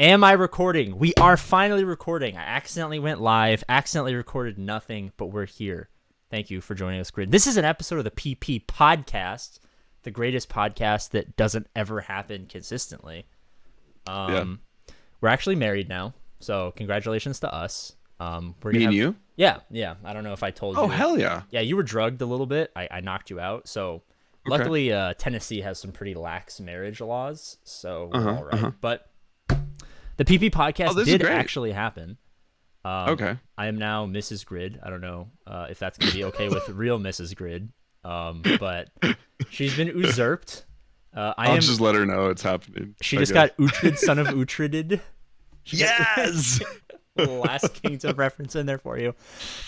Am I recording? We are finally recording. I accidentally went live, accidentally recorded nothing, but we're here. Thank you for joining us, Grid. This is an episode of the PP podcast, the greatest podcast that doesn't ever happen consistently. We're actually married now, so congratulations to us. Me and you? Yeah. I don't know if I told you. Oh, hell yeah. Yeah, you were drugged a little bit. I knocked you out, so luckily Tennessee has some pretty lax marriage laws, so we're all right. But the PP podcast did actually happen. Okay. I am now Mrs. Grid. I don't know if that's going to be okay with real Mrs. Grid, but she's been usurped. I'll just let her know it's happening. She just got Uhtred, son of Uhtreded. Yes! Last Kingdom reference in there for you.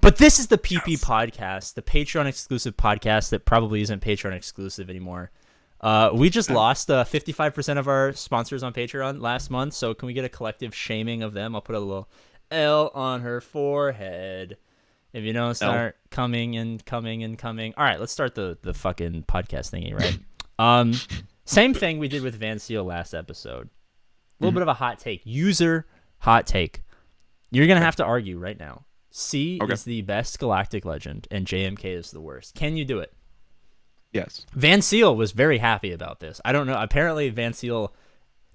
But this is the PP podcast, the Patreon exclusive podcast that probably isn't Patreon exclusive anymore. We just lost 55% of our sponsors on Patreon last month, so can we get a collective shaming of them? I'll put a little L on her forehead. If you don't start coming. All right, let's start the fucking podcast thingy, right? Same thing we did with Van Seal last episode. A little bit of a hot take. User hot take. You're going to have to argue right now. C is the best galactic legend, and JMK is the worst. Can you do it? Yes. Van Seal was very happy about this. I don't know. Apparently, Van Seal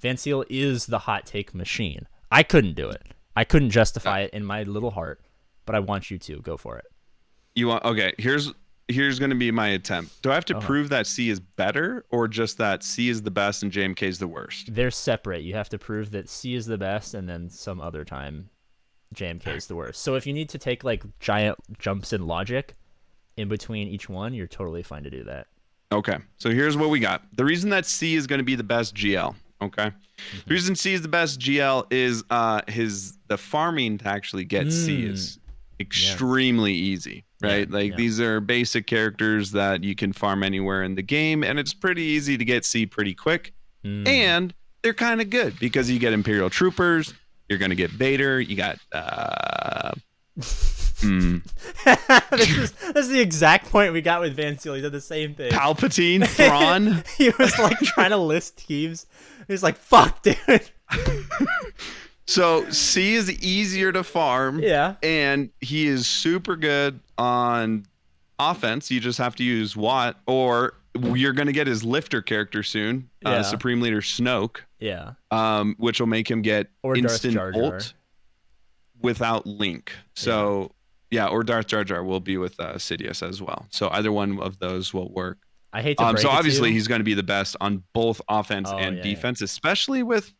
is the hot take machine. I couldn't do it. I couldn't justify it in my little heart, but I want you to go for it. You want? Okay. Here's going to be my attempt. Do I have to prove that C is better, or just that C is the best and JMK is the worst? They're separate. You have to prove that C is the best, and then some other time JMK is the worst. So if you need to take like giant jumps in logic in between each one, you're totally fine to do that. Okay. So here's what we got. The reason that C is going to be the best GL. Okay. The reason C is the best GL is the farming to actually get C is extremely easy, right? These are basic characters that you can farm anywhere in the game, and it's pretty easy to get C pretty quick. And they're kind of good because you get Imperial Troopers, you're going to get Vader, you got This is the exact point we got with Van Seal. He did the same thing. Palpatine, Thrawn. He was like trying to list teams. He was like, fuck, dude. So C is easier to farm. Yeah. And he is super good on offense. You just have to use Watt, or you're going to get his lifter character soon, Supreme Leader Snoke. Yeah. Which will make him get instant ult without Link. So or Darth Jar Jar will be with Sidious as well. So either one of those will work. I hate to break so it obviously to you. he's going to be the best on both offense and defense, especially with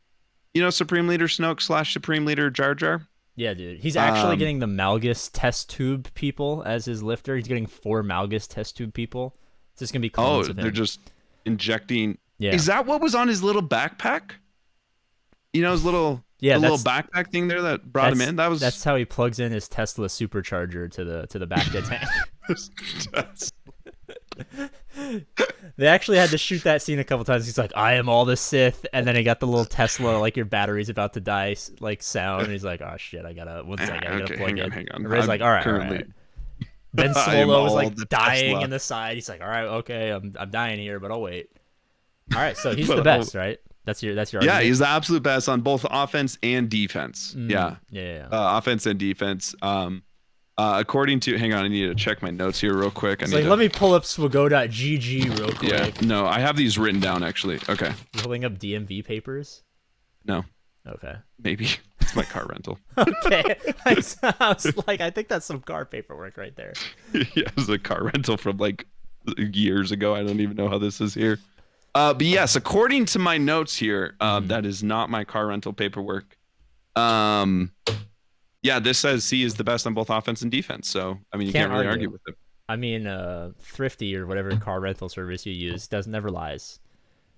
Supreme Leader Snoke / Supreme Leader Jar Jar. Yeah, dude. He's actually getting the Malgus test tube people as his lifter. He's getting 4 Malgus test tube people. It's just going to be clones of him. They're just injecting. Yeah. Is that what was on his little backpack? His little little backpack thing there that brought him in? That's how he plugs in his Tesla supercharger to the back of the tank. They actually had to shoot that scene a couple times. He's like, I am all the Sith, and then he got the little Tesla, like your battery's about to die, like sound, and he's like, oh shit, I gotta plug in. Hang on. Everybody's like, all right. Ben Solo was like dying in the side. He's like, all right, okay, I'm dying here, but I'll wait. All right, so he's the best, right? That's your argument. Yeah, he's the absolute best on both offense and defense. Yeah. Offense and defense. According to, hang on, I need to check my notes here real quick. Let me pull up swago.gg real quick. Yeah, no, I have these written down actually. Okay. You holding up DMV papers? No. Okay. Maybe. It's my car rental. Okay. I was like, I think that's some car paperwork right there. Yeah, it was a car rental from like years ago. I don't even know how this is here. But yes, according to my notes here, that is not my car rental paperwork. Yeah, this says C is the best on both offense and defense. So, I mean, you can't really argue with it. I mean, Thrifty or whatever car rental service you use never lies.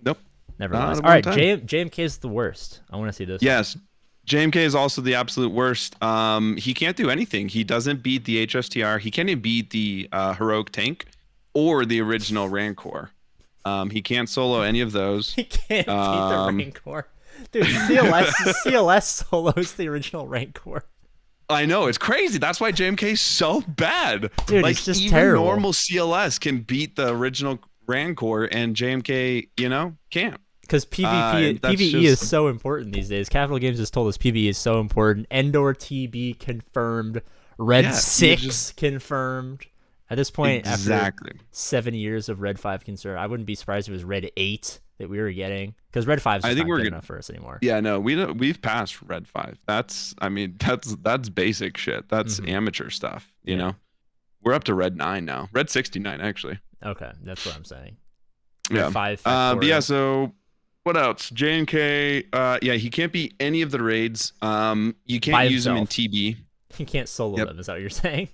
Nope. Never lies. All right, JMK is the worst. I want to see this. Yes. JMK is also the absolute worst. He can't do anything. He doesn't beat the HSTR. He can't even beat the heroic tank or the original Rancor. He can't solo any of those. He can't beat the Rancor. Dude, CLS solos the original Rancor. I know, it's crazy. That's why JMK is so bad. Dude, like, it's just even terrible. Normal CLS can beat the original Rancor, and JMK, can't. Because PvE is so important these days. Capital Games has told us PvE is so important. Endor TB confirmed. Red 6 confirmed. At this point, after 7 years of Red 5 concern, I wouldn't be surprised if it was Red 8 that we were getting, because Red 5 is not good enough for us anymore. Yeah, no, we've passed Red 5. That's basic shit. That's amateur stuff. You know, we're up to Red 9 now. Red 69 actually. Okay, that's what I'm saying. Red 5. But yeah, so what else? J&K. Yeah, he can't be any of the raids. You can't use him in TB. You can't solo them. Is that what you're saying?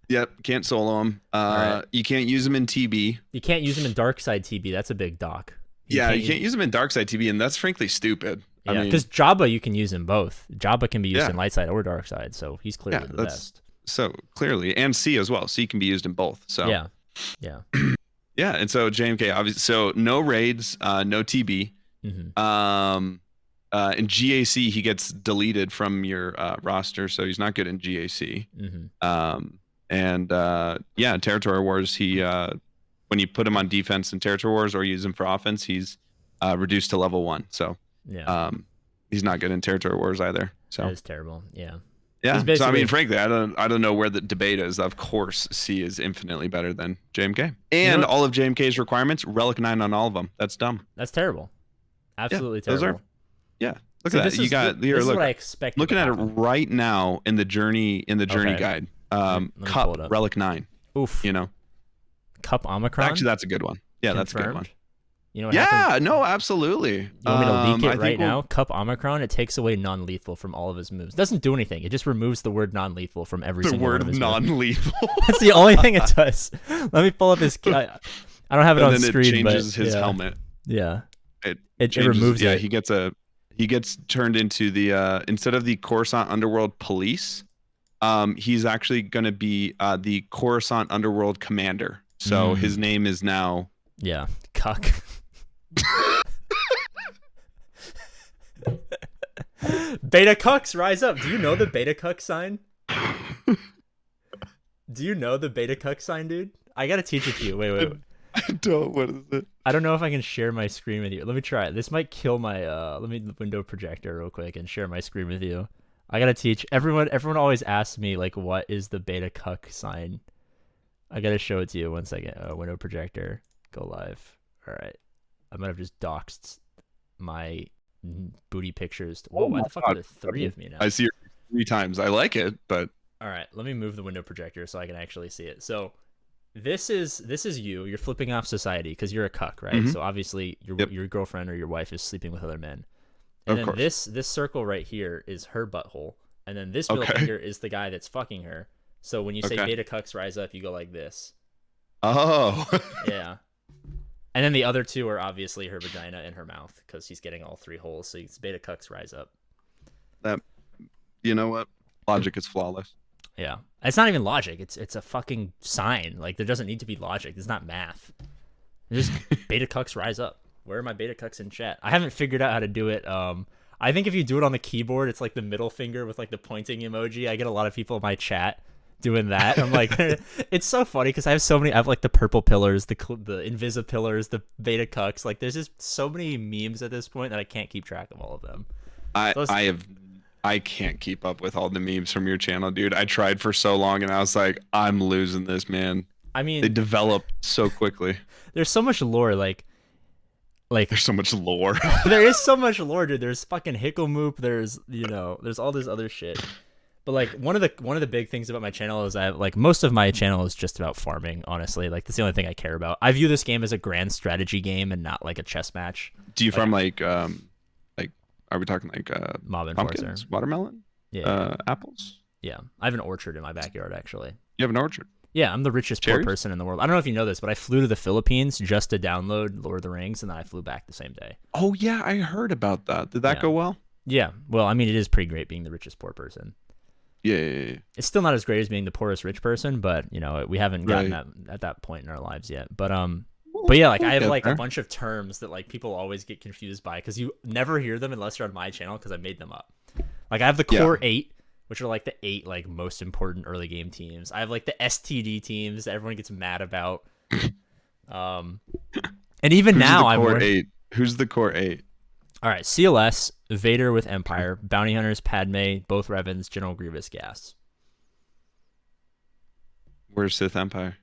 Yep, can't solo him. Right. You can't use him in TB. You can't use him in Darkside TB. That's a big dock. You can't use him in Darkside TB, and that's frankly stupid. Yeah, because Jabba, you can use in both. Jabba can be used in Lightside or Darkside, so he's clearly the best. So clearly, and C as well. C can be used in both. So yeah. Yeah, and so JMK obviously. So no raids, no TB. In GAC, he gets deleted from your roster, so he's not good in GAC. Territory Wars, he when you put him on defense in Territory Wars or use him for offense, he's reduced to level 1. So he's not good in Territory Wars either. So that is terrible. Yeah. So I mean, frankly, I don't know where the debate is. Of course, C is infinitely better than JMK, and all of JMK's requirements, Relic 9 on all of them. That's dumb. That's terrible. Absolutely terrible. Look at that. You got here. This look, is what I expected. Looking at it right now in the journey guide. Cup Relic 9. Oof. You know, Cup Omicron. Actually, that's a good one. Yeah, that's a good one. You know what happens? No, absolutely. You want me to leak it right now? Cup Omicron, it takes away non-lethal from all of his moves. It doesn't do anything. It just removes the word non-lethal from every single one of his moves. The word non-lethal. That's the only thing it does. Let me pull up his... I don't have it on screen, but... And then it changes his helmet. Yeah. It removes it. He gets turned into the... instead of the Coruscant Underworld Police, he's actually going to be the Coruscant Underworld Commander. So his name is now... Yeah. Cuck. Beta cucks, rise up. Do you know the beta cuck sign? Do you know the beta cuck sign, dude? I gotta teach it to you. Wait. I don't. What is it? I don't know if I can share my screen with you. Let me try it. This might kill my let me window projector real quick and share my screen with you. I gotta teach everyone. Everyone always asks me like, what is the beta cuck sign? I gotta show it to you. 1 second. Window projector. Go live. All right. I might have just doxed my booty pictures. Whoa, why the fuck are there 3 of me now? I see it 3 times. I like it, but... All right, let me move the window projector so I can actually see it. So this is you. You're flipping off society because you're a cuck, right? So obviously your girlfriend or your wife is sleeping with other men. And then this circle right here is her butthole. And then this middle finger is the guy that's fucking her. So when you say beta cucks rise up, you go like this. Oh. Yeah. And then the other 2 are obviously her vagina and her mouth because he's getting all 3 holes. So it's beta cucks rise up. You know what? Logic is flawless. Yeah. It's not even logic. It's a fucking sign. Like, there doesn't need to be logic. It's not math. It's just beta cucks rise up. Where are my beta cucks in chat? I haven't figured out how to do it. I think if you do it on the keyboard, it's like the middle finger with like the pointing emoji. I get a lot of people in my chat doing that. I'm like, it's so funny because I have like the purple pillars, the invisi pillars, the beta cucks. Like, there's just so many memes at this point that I can't keep track of all of them. I can't keep up with all the memes from your channel, dude. I tried for so long and I was like, I'm losing this, man. I mean, they develop so quickly. There's so much lore, like there's so much lore. There is so much lore, dude. There's fucking Hicklemoop. There's there's all this other shit. But like one of the big things about my channel is most of my channel is just about farming, honestly. Like, that's the only thing I care about. I view this game as a grand strategy game and not like a chess match. Do you farm like are we talking like Mob pumpkins, Enforcer, watermelon, apples? Yeah, I have an orchard in my backyard actually. You have an orchard? Yeah, I'm the richest poor person in the world. I don't know if you know this, but I flew to the Philippines just to download Lord of the Rings, and then I flew back the same day. Oh yeah, I heard about that. Did that go well? Yeah. Well, I mean, it is pretty great being the richest poor person. Yeah. It's still not as great as being the poorest rich person, but we haven't gotten that at that point in our lives yet. But yeah, like I have like a bunch of terms that like people always get confused by because you never hear them unless you're on my channel because I made them up. Like, I have the core 8, which are like the 8 like most important early game teams. I have like the STD teams that everyone gets mad about. And even now I'm core 8. Who's the core 8? All right, CLS, Vader with Empire, Bounty Hunters, Padme, both Revens, General Grievous, Gas. Where's Sith Empire?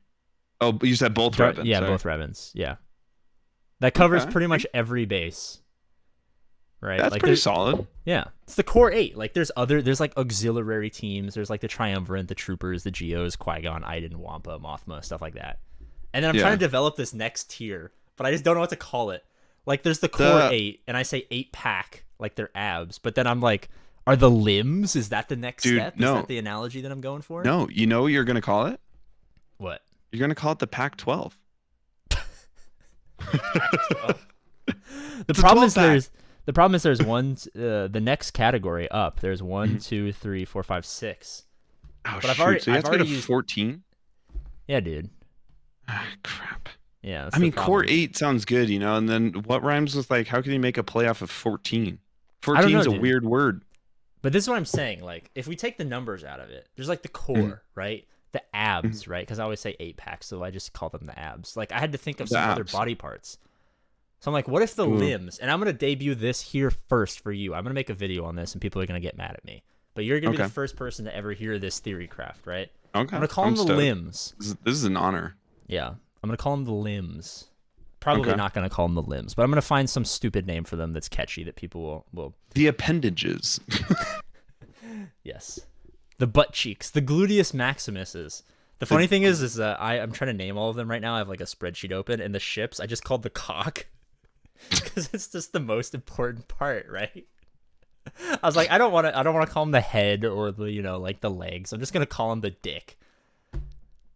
Oh, you said both Revens. Yeah, sorry. both Revens. Yeah, that covers pretty much every base. Right, That's like pretty solid. Yeah, it's the core 8. Like there's like auxiliary teams. There's like the Triumvirate, the Troopers, the Geos, Qui-Gon, Iden, Wampa, Mothma, stuff like that. And then I'm trying to develop this next tier, but I just don't know what to call it. Like there's the core 8, and I say 8-pack, like they're abs. But then I'm like, are the limbs? Is that the next step? No. Is that the analogy that I'm going for? No, you know what you're gonna call it? What? You're gonna call it the Pac-12. The problem is there's one. The next category up. There's 1, 2, 3, 4, 5, 6. Oh, but shoot. So you have to go to 14? Yeah, dude. Ah, crap. Yeah. I mean, core 8 sounds good, you know, and then what rhymes with, like, how can you make a playoff of 14? 14 is a weird word. But this is what I'm saying. Like, if we take the numbers out of it, there's like the core, right? The abs, right? Because I always say 8-pack, so I just call them the abs. Like, I had to think of some other body parts. So I'm like, what if the limbs? And I'm going to debut this here first for you. I'm going to make a video on this, and people are going to get mad at me. But you're going to be the first person to ever hear this theory craft, right? Okay. I'm going to call them the limbs. This is an honor. Yeah. I'm going to call them the limbs. Probably not going to call them the limbs, but I'm going to find some stupid name for them that's catchy that people will... The appendages. Yes. The butt cheeks. The gluteus maximuses. The funny thing is I'm trying to name all of them right now. I have like a spreadsheet open, and the ships I just called the cock because it's just the most important part, right? I was like, I don't want to call them the head or the like the legs. I'm just gonna call them the dick,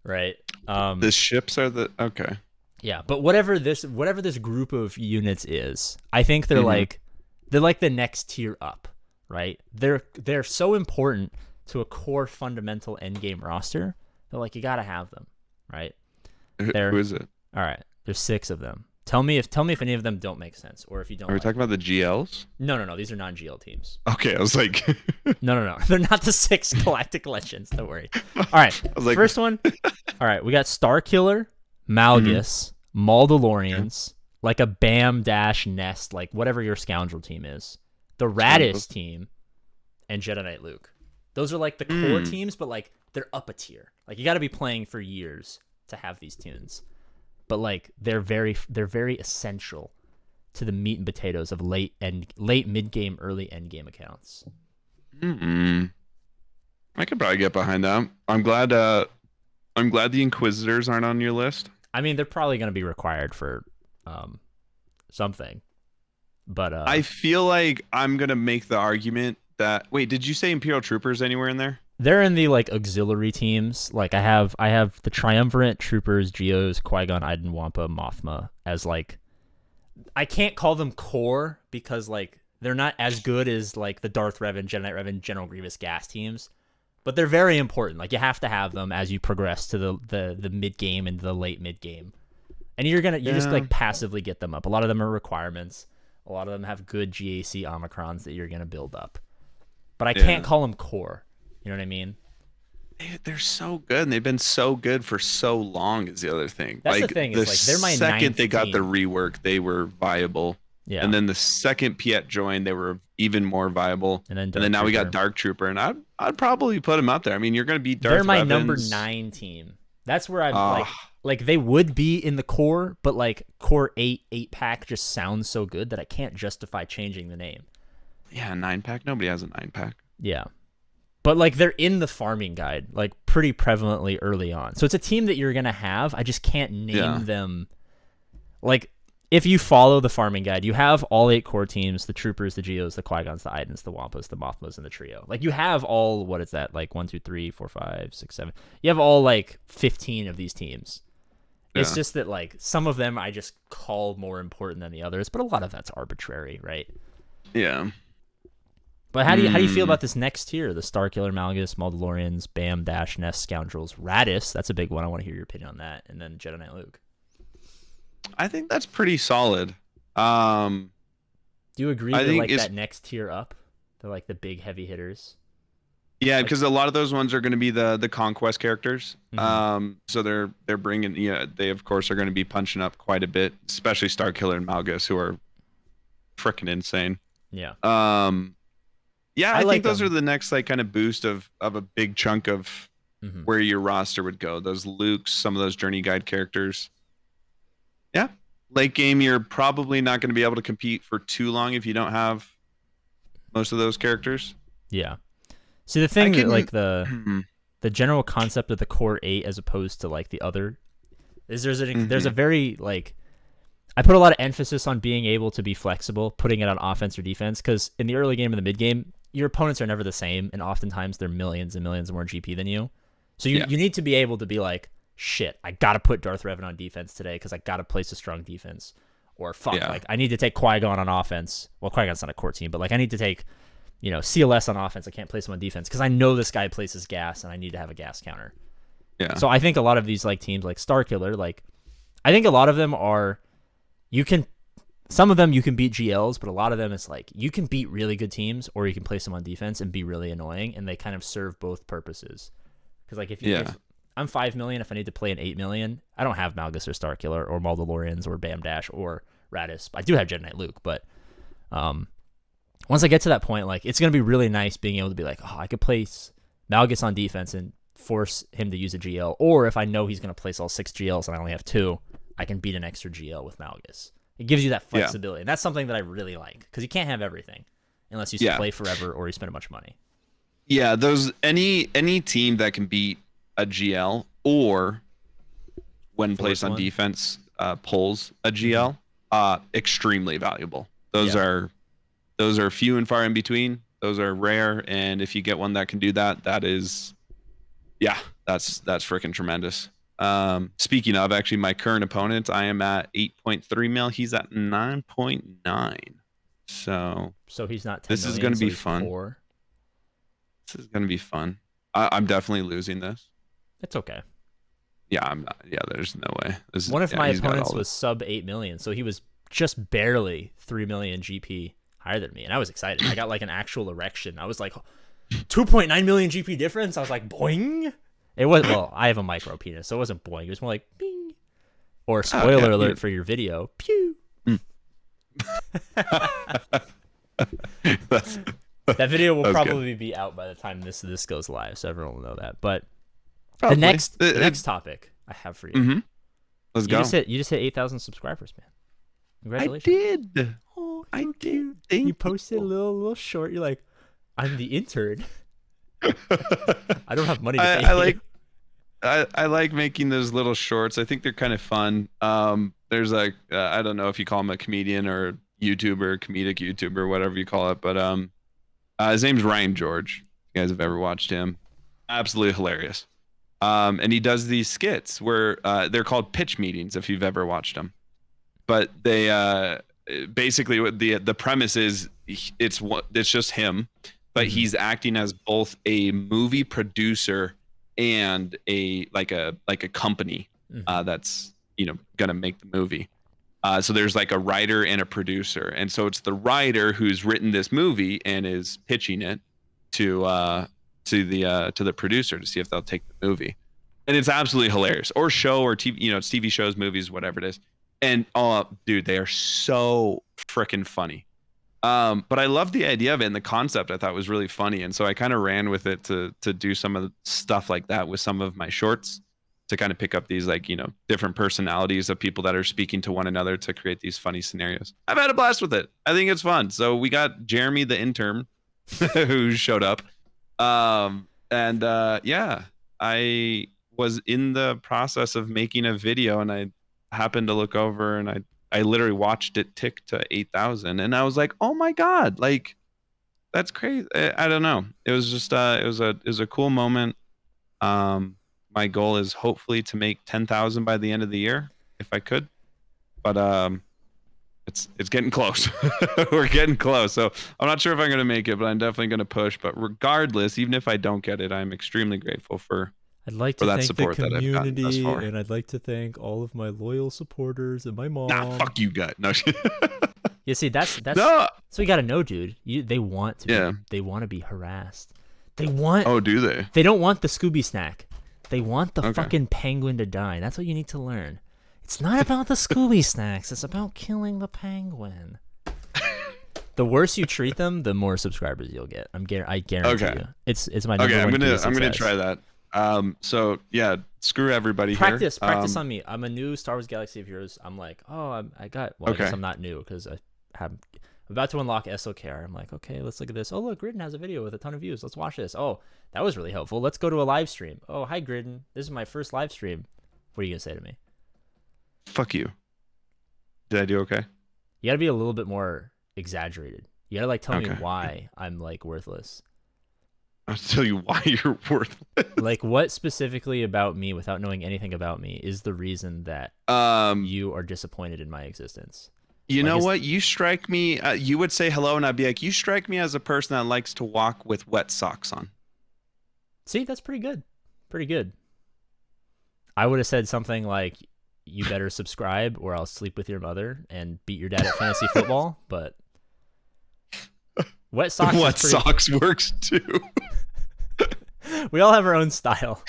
right? The ships are the okay. Yeah, but whatever this group of units is, I think they're like the next tier up, right? They're so important to a core fundamental endgame roster. They're like, you gotta have them, right? Who is it? All right, there's 6 of them. Tell me if any of them don't make sense, or if you don't. Are we talking about the GLs? No. These are non-GL teams. Okay, I was like, no. They're not the 6 Galactic Legends. Don't worry. All right, I was like... first one. All right, we got Starkiller, Malgus, Maldalorians, like a Bam Dash Nest, like whatever your scoundrel team is, the Radis team, and Jedi Knight Luke. Those are like the core teams, but like they're up a tier. Like you got to be playing for years to have these tunes. But like they're very essential to the meat and potatoes of late mid game, early end game accounts. I could probably get behind that. I'm glad the Inquisitors aren't on your list. I mean, they're probably going to be required for something. But I feel like I'm gonna make the argument that did you say Imperial Troopers anywhere in there? They're in the like auxiliary teams. Like I have the Triumvirate, Troopers, Geos, Qui-Gon, Iden, Wampa, Mothma as like, I can't call them core because like they're not as good as like the Darth Revan, Jedi Knight Revan, General Grievous gas teams, but they're very important. Like you have to have them as you progress to the mid game and the late mid game, and you just like passively get them up. A lot of them are requirements. A lot of them have good GAC Omicrons that you're gonna build up, but I can't call them core. You know what I mean? They're so good, and they've been so good for so long. Is the other thing. That's the thing. Is like they're my second they got team. the rework, they were viable. Yeah. And then the second Piet joined, they were even more viable. And then now we got Dark Trooper, and I'd probably put them up there. I mean, you're going to be Darth They're my Revans. number 9 team. That's where I'm like they would be in the core, but like core 8-pack just sounds so good that I can't justify changing the name. Yeah, 9-pack. Nobody has a 9-pack. Yeah. But like they're in the farming guide like pretty prevalently early on. So it's a team that you're going to have. I just can't name them. Like if you follow the farming guide, you have all 8 core teams, the Troopers, the Geos, the Qui-Gons, the Idens, the Wampas, the Mothmas, and the trio. Like you have all, what is that? Like 1, 2, 3, 4, 5, 6, 7. You have all like 15 of these teams. Yeah. It's just that like some of them I just call more important than the others, but a lot of that's arbitrary, right? Yeah. But how do you feel about this next tier? The Starkiller, Malgus, Maldalorians, Bam, Dash, Nest, Scoundrels, Radis. That's a big one. I want to hear your opinion on that. And then Jedi Knight Luke. I think that's pretty solid. Do you agree they're like that next tier up? They're like the big heavy hitters. Yeah, because a lot of those ones are going to be the conquest characters. So they're bringing they of course are going to be punching up quite a bit, especially Starkiller and Malgus, who are freaking insane. Yeah. Yeah, I I like think those them. are the next like kind of boost of a big chunk of where your roster would go. Those Lukes, some of those journey guide characters. Yeah. Late game, you're probably not going to be able to compete for too long if you don't have most of those characters. Yeah. See, the thing that like the general concept of the core 8 as opposed to like the other is there's a very like I put a lot of emphasis on being able to be flexible, putting it on offense or defense, because in the early game and the mid game, your opponents are never the same, and oftentimes they're millions and millions more GP than you. So you need to be able to be like, shit, I gotta put Darth Revan on defense today because I gotta place a strong defense. Or fuck, like I need to take Qui-Gon on offense. Well, Qui-Gon's not a core team, but like I need to take, CLS on offense. I can't place him on defense because I know this guy places gas and I need to have a gas counter. Yeah. So I think a lot of these like teams like Starkiller, like I think a lot of them are some of them you can beat GLs, but a lot of them it's like you can beat really good teams or you can place them on defense and be really annoying, and they kind of serve both purposes. Because like if I'm 5 million, if I need to play an 8 million, I don't have Malgus or Starkiller or Mandalorians or Bam Dash or Radis. I do have Jedi Knight Luke, but once I get to that point, like it's gonna be really nice being able to be like, oh, I could place Malgus on defense and force him to use a GL, or if I know he's gonna place all 6 GLs and I only have 2, I can beat an extra GL with Malgus. It gives you that flexibility, and that's something that I really like because you can't have everything unless you play forever or you spend a bunch of money. Yeah, those any team that can beat a GL or when placed on defense pulls a GL, extremely valuable. Those are few and far in between. Those are rare, and if you get one that can do that, that is, that's freaking tremendous. Speaking of, actually, my current opponent, I am at 8.3 mil. He's at 9.9. So he's not 10 this million, is going to so be he's fun. 4. This is going to be fun. I'm definitely losing this. It's okay. Yeah, I'm not. Yeah, there's no way. One of my opponents was sub 8 million, so he was just barely 3 million GP higher than me, and I was excited. I got like an actual erection. I was like, 2.9 million GP difference. I was like, boing. It was, well, I have a micro penis, so it wasn't boing. It was more like bing. Or spoiler alert for your video, pew. That video will probably be out by the time this goes live, so everyone will know that. But the next topic I have for you. Mm-hmm. Let's go. You just hit 8,000 subscribers, man. Congratulations. I did. Oh, so cute. You posted a little short. You're like, I'm the intern. I don't have money to pay you. I like making those little shorts. I think they're kind of fun. There's like I don't know if you call him a comedian or YouTuber, comedic YouTuber, whatever you call it, but his name's Ryan George. If you guys have ever watched him, absolutely hilarious. And he does these skits where they're called pitch meetings. If you've ever watched them, but they basically what the premise is, it's just him, but he's acting as both a movie producer and a company that's gonna make the movie. So there's like a writer and a producer, and so it's the writer who's written this movie and is pitching it to the producer to see if they'll take the movie, and it's absolutely hilarious. Or show or TV, it's TV shows, movies, whatever it is, and dude, they are so freaking funny. But I love the idea of it, and the concept I thought was really funny, and so I kind of ran with it to do some of the stuff like that with some of my shorts, to kind of pick up these different personalities of people that are speaking to one another to create these funny scenarios. I've had a blast with it. I think it's fun. So we got Jeremy the intern who showed up, and I was in the process of making a video, and I happened to look over, and I literally watched it tick to 8,000, and I was like, oh my god, like that's crazy. I don't know. It was just it was a cool moment. My goal is hopefully to make 10,000 by the end of the year, if I could. But it's getting close. We're getting close. So I'm not sure if I'm going to make it, but I'm definitely going to push. But regardless, even if I don't get it, I'm extremely grateful for I'd like to thank the community, that and I'd like to thank all of my loyal supporters and my mom. Nah, fuck you guys. No. Yeah, see, that's no. So you got to know, dude. They want to be harassed. Oh, do they? They don't want the Scooby snack. They want the fucking penguin to die. That's what you need to learn. It's not about the Scooby snacks. It's about killing the penguin. The worse you treat them, the more subscribers you'll get. I guarantee you. It's my number one key to success. I'm gonna try that. So yeah, screw everybody practice here. on me. I'm a new Star Wars Galaxy of Heroes. I'm like, I guess I'm not new because I'm about to unlock SOKR. I'm like, okay, let's look at this. Oh, look, Gridan has a video with a ton of views. Let's watch this. Oh, that was really helpful. Let's go to a live stream. Oh, hi, Gridan. This is my first live stream. What are you gonna say to me? Fuck you. Did I do okay? You gotta be a little bit more exaggerated. You gotta like tell me why I'm like worthless. I'll tell you why you're worthless. Like, what specifically about me, without knowing anything about me, is the reason that you are disappointed in my existence? You know what? You strike me. You would say hello, and I'd be like, you strike me as a person that likes to walk with wet socks on. See, that's pretty good. Pretty good. I would have said something like, you better subscribe or I'll sleep with your mother and beat your dad at fantasy football, but wet socks. Wet socks works too. We all have our own style.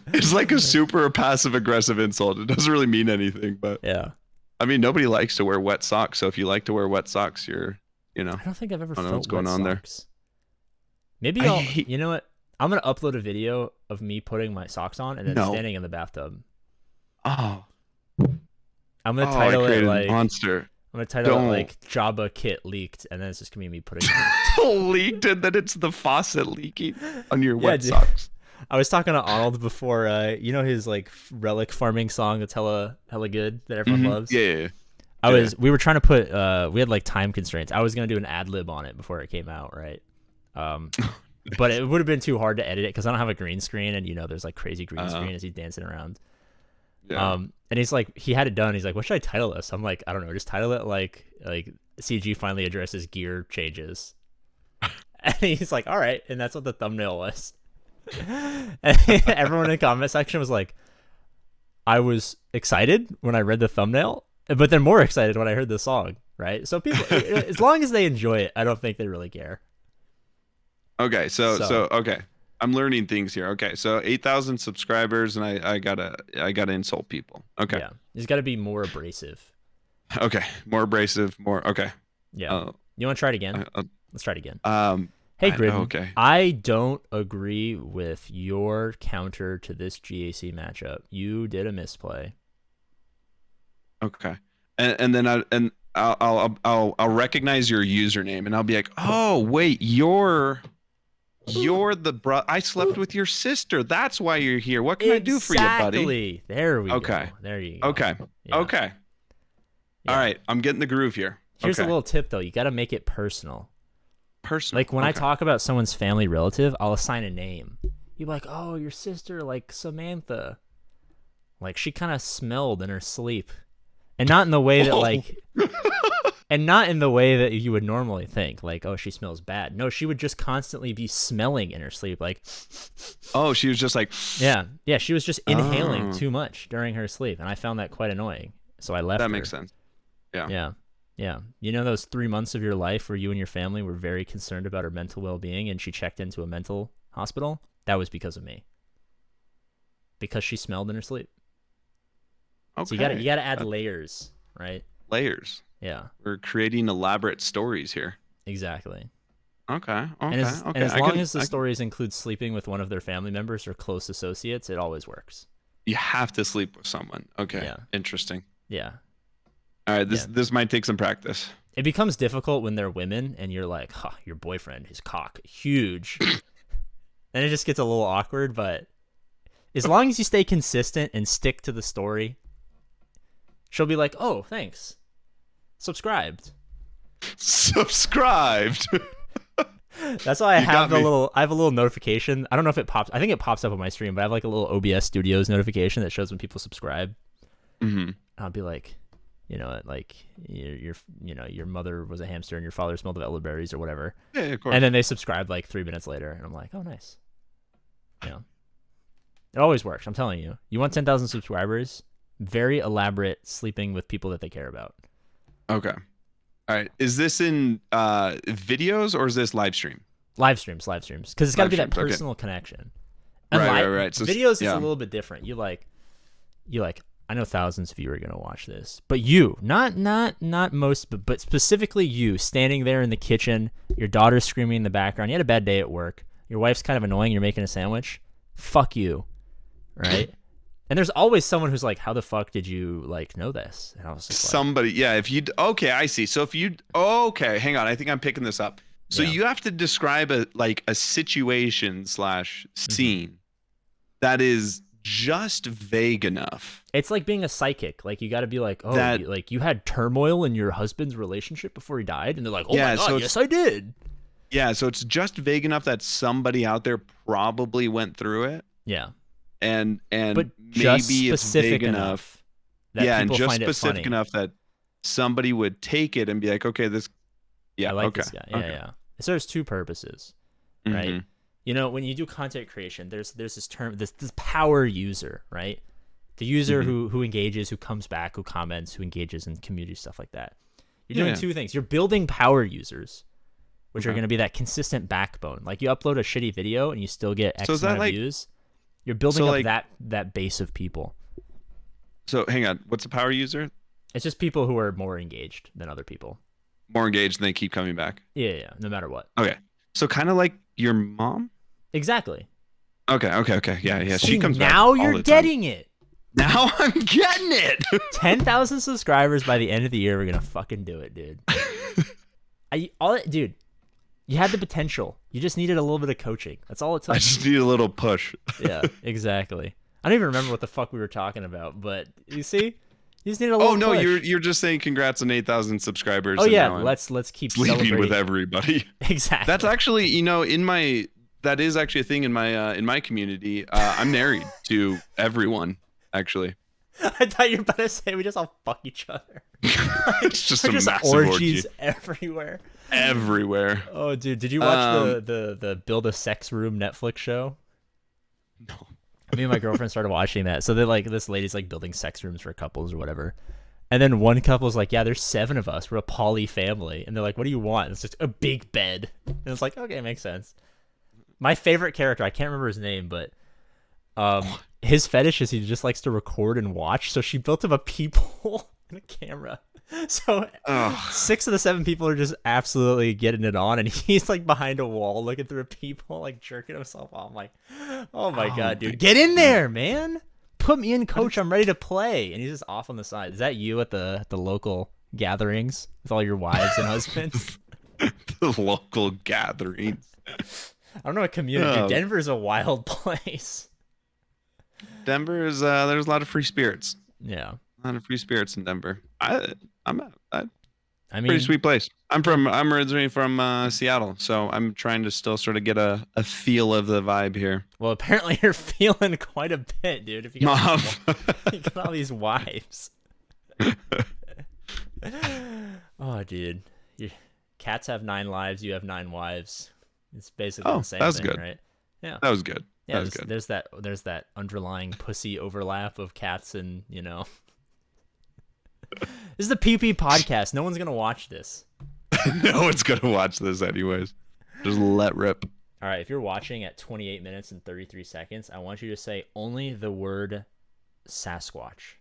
It's like a super passive aggressive insult. It doesn't really mean anything, but yeah. I mean, nobody likes to wear wet socks. So if you like to wear wet socks, I don't think I've ever felt what's going on socks. There. Maybe you know what? I'm going to upload a video of me putting my socks on and then standing in the bathtub. Oh. I'm going to title it like monster. I'm going to title it like Jabba Kit leaked, and then it's just going to be me putting leaked, and then it's the faucet leaking on your wet socks. I was talking to Arnold before, his like relic farming song that's hella good that everyone loves. Yeah. We were trying to put we had like time constraints. I was going to do an ad lib on it before it came out, right? But it would have been too hard to edit it because I don't have a green screen, and there's like crazy green screen as he's dancing around. Yeah. And he's like, he had it done. He's like, what should I title this? I'm like, I don't know, just title it like CG finally addresses gear changes. And he's like, all right, and that's what the thumbnail was. And everyone in the comment section was like, I was excited when I read the thumbnail, but then more excited when I heard the song, right? So people, as long as they enjoy it, I don't think they really care. Okay, so okay, I'm learning things here. Okay, so 8,000 subscribers, and I gotta insult people. Okay, yeah, he's got to be more abrasive. Okay, more abrasive, more. Okay, yeah. You want to try it again? Let's try it again. Hey, Gridan. Okay. I don't agree with your counter to this GAC matchup. You did a misplay. Okay, and then I'll recognize your username, and I'll be like, oh wait, you're the bro. I slept with your sister. That's why you're here. What can I do for you, buddy? There we go. Okay. There you go. Okay. Yeah. Okay. Yeah. All right. I'm getting the groove here. Here's a little tip, though. You got to make it personal. Personal. Like when I talk about someone's family relative, I'll assign a name. You're like, oh, your sister, like Samantha. Like she kind of smelled in her sleep. And not in the way that like... And not in the way that you would normally think, like, oh, she smells bad. No, she would just constantly be smelling in her sleep, like. Oh, she was just like. Yeah, she was just inhaling too much during her sleep, and I found that quite annoying. So I left. That makes sense. Yeah. You know those 3 months of your life where you and your family were very concerned about her mental well-being, and she checked into a mental hospital? That was because of me. Because she smelled in her sleep. Okay. So you gotta add layers, right? Layers. Yeah. We're creating elaborate stories here. Exactly. Okay. And as long as the stories include sleeping with one of their family members or close associates, it always works. You have to sleep with someone. Okay. Yeah. Interesting. Yeah. All right. This might take some practice. It becomes difficult when they're women and you're like, your boyfriend, his cock, huge. And it just gets a little awkward, but as long as you stay consistent and stick to the story, she'll be like, oh, thanks. Subscribed. That's why I have a little notification. I don't know if it pops. I think it pops up on my stream, but I have like a little OBS Studios notification that shows when people subscribe. Mm-hmm. I'll be like, like your mother was a hamster and your father smelled of elderberries or whatever. Yeah, of course. And then they subscribe like 3 minutes later, and I'm like, oh, nice. It always works. I'm telling you. You want 10,000 subscribers? Very elaborate sleeping with people that they care about. Okay. All right. Is this in videos or is this live stream? Live streams. Because it's got to be that personal connection. And right. So videos is a little bit different. You like, I know thousands of you are gonna watch this, but you, not most, but specifically you, standing there in the kitchen, your daughter's screaming in the background. You had a bad day at work. Your wife's kind of annoying. You're making a sandwich. Fuck you, right? And there's always someone who's like, "How the fuck did you like know this?" And I was just like, somebody, yeah. If you okay, I see. So if you okay, hang on. I think I'm picking this up. So you have to describe a situation / scene that is just vague enough. It's like being a psychic. Like you got to be like, oh, like you had turmoil in your husband's relationship before he died, and they're like, oh my god, yes, I did. Yeah, so it's just vague enough that somebody out there probably went through it. Yeah, and but maybe it's vague enough. That and people just find specific it funny. enough that somebody would take it and be like, okay, this. Yeah, I like okay. this guy. Yeah, yeah. It serves two purposes, right? Mm-hmm. You know, when you do content creation, there's this term, this power user, right? The user who engages, who comes back, who comments, who engages in community stuff like that. You're doing two things. You're building power users, which are going to be that consistent backbone. Like you upload a shitty video and you still get X amount of views. You're building up that base of people. So hang on, what's a power user? It's just people who are more engaged than other people. More engaged and they keep coming back. Yeah, no matter what. Okay. So kind of like your mom? Exactly. Okay. Yeah. See, She comes back. Now you're getting it. Now I'm getting it. 10,000 subscribers by the end of the year. We're going to fucking do it, dude. Dude, you had the potential. You just needed a little bit of coaching. That's all it took. I just need a little push. Yeah, exactly. I don't even remember what the fuck we were talking about, but you see? You just need a little Oh no, push. you're just saying congrats on 8,000 subscribers. Oh yeah, let's keep sleeping celebrating with everybody. Exactly. That's actually, that is actually a thing in my community. I'm married to everyone, actually. I thought you were about to say we just all fuck each other. It's just a massive orgies orgy everywhere. Everywhere. Oh dude, did you watch the Build a Sex Room Netflix show? No. Me and my girlfriend started watching that. So they're like, this lady's like building sex rooms for couples or whatever. And then one couple's like, yeah, there's 7 of us. We're a poly family. And they're like, what do you want? And it's just a big bed. And it's like, okay, makes sense. My favorite character, I can't remember his name, but his fetish is he just likes to record and watch. So she built him a peephole and a camera. So 6 of the 7 people are just absolutely getting it on, and he's like behind a wall looking through a peephole, like jerking himself off. I'm like, oh my god, dude, get in there, man! Put me in, coach. I'm ready to play. And he's just off on the side. Is that you at the local gatherings with all your wives and husbands? The local gatherings. I don't know what community. Denver's a wild place. Denver is there's a lot of free spirits. Yeah. A lot of free spirits in Denver. I mean, pretty sweet place. I'm originally from Seattle, so I'm trying to still sort of get a feel of the vibe here. Well, apparently you're feeling quite a bit, dude. If you got all these wives. Oh, dude. Cats have 9 lives. You have 9 wives. It's basically the same thing, good. Right? Yeah. That was good. Yeah, good. There's that underlying pussy overlap of cats and, you know. This is the PP podcast. No one's going to watch this. No one's going to watch this anyways. Just let rip. All right, if you're watching at 28 minutes and 33 seconds, I want you to say only the word Sasquatch.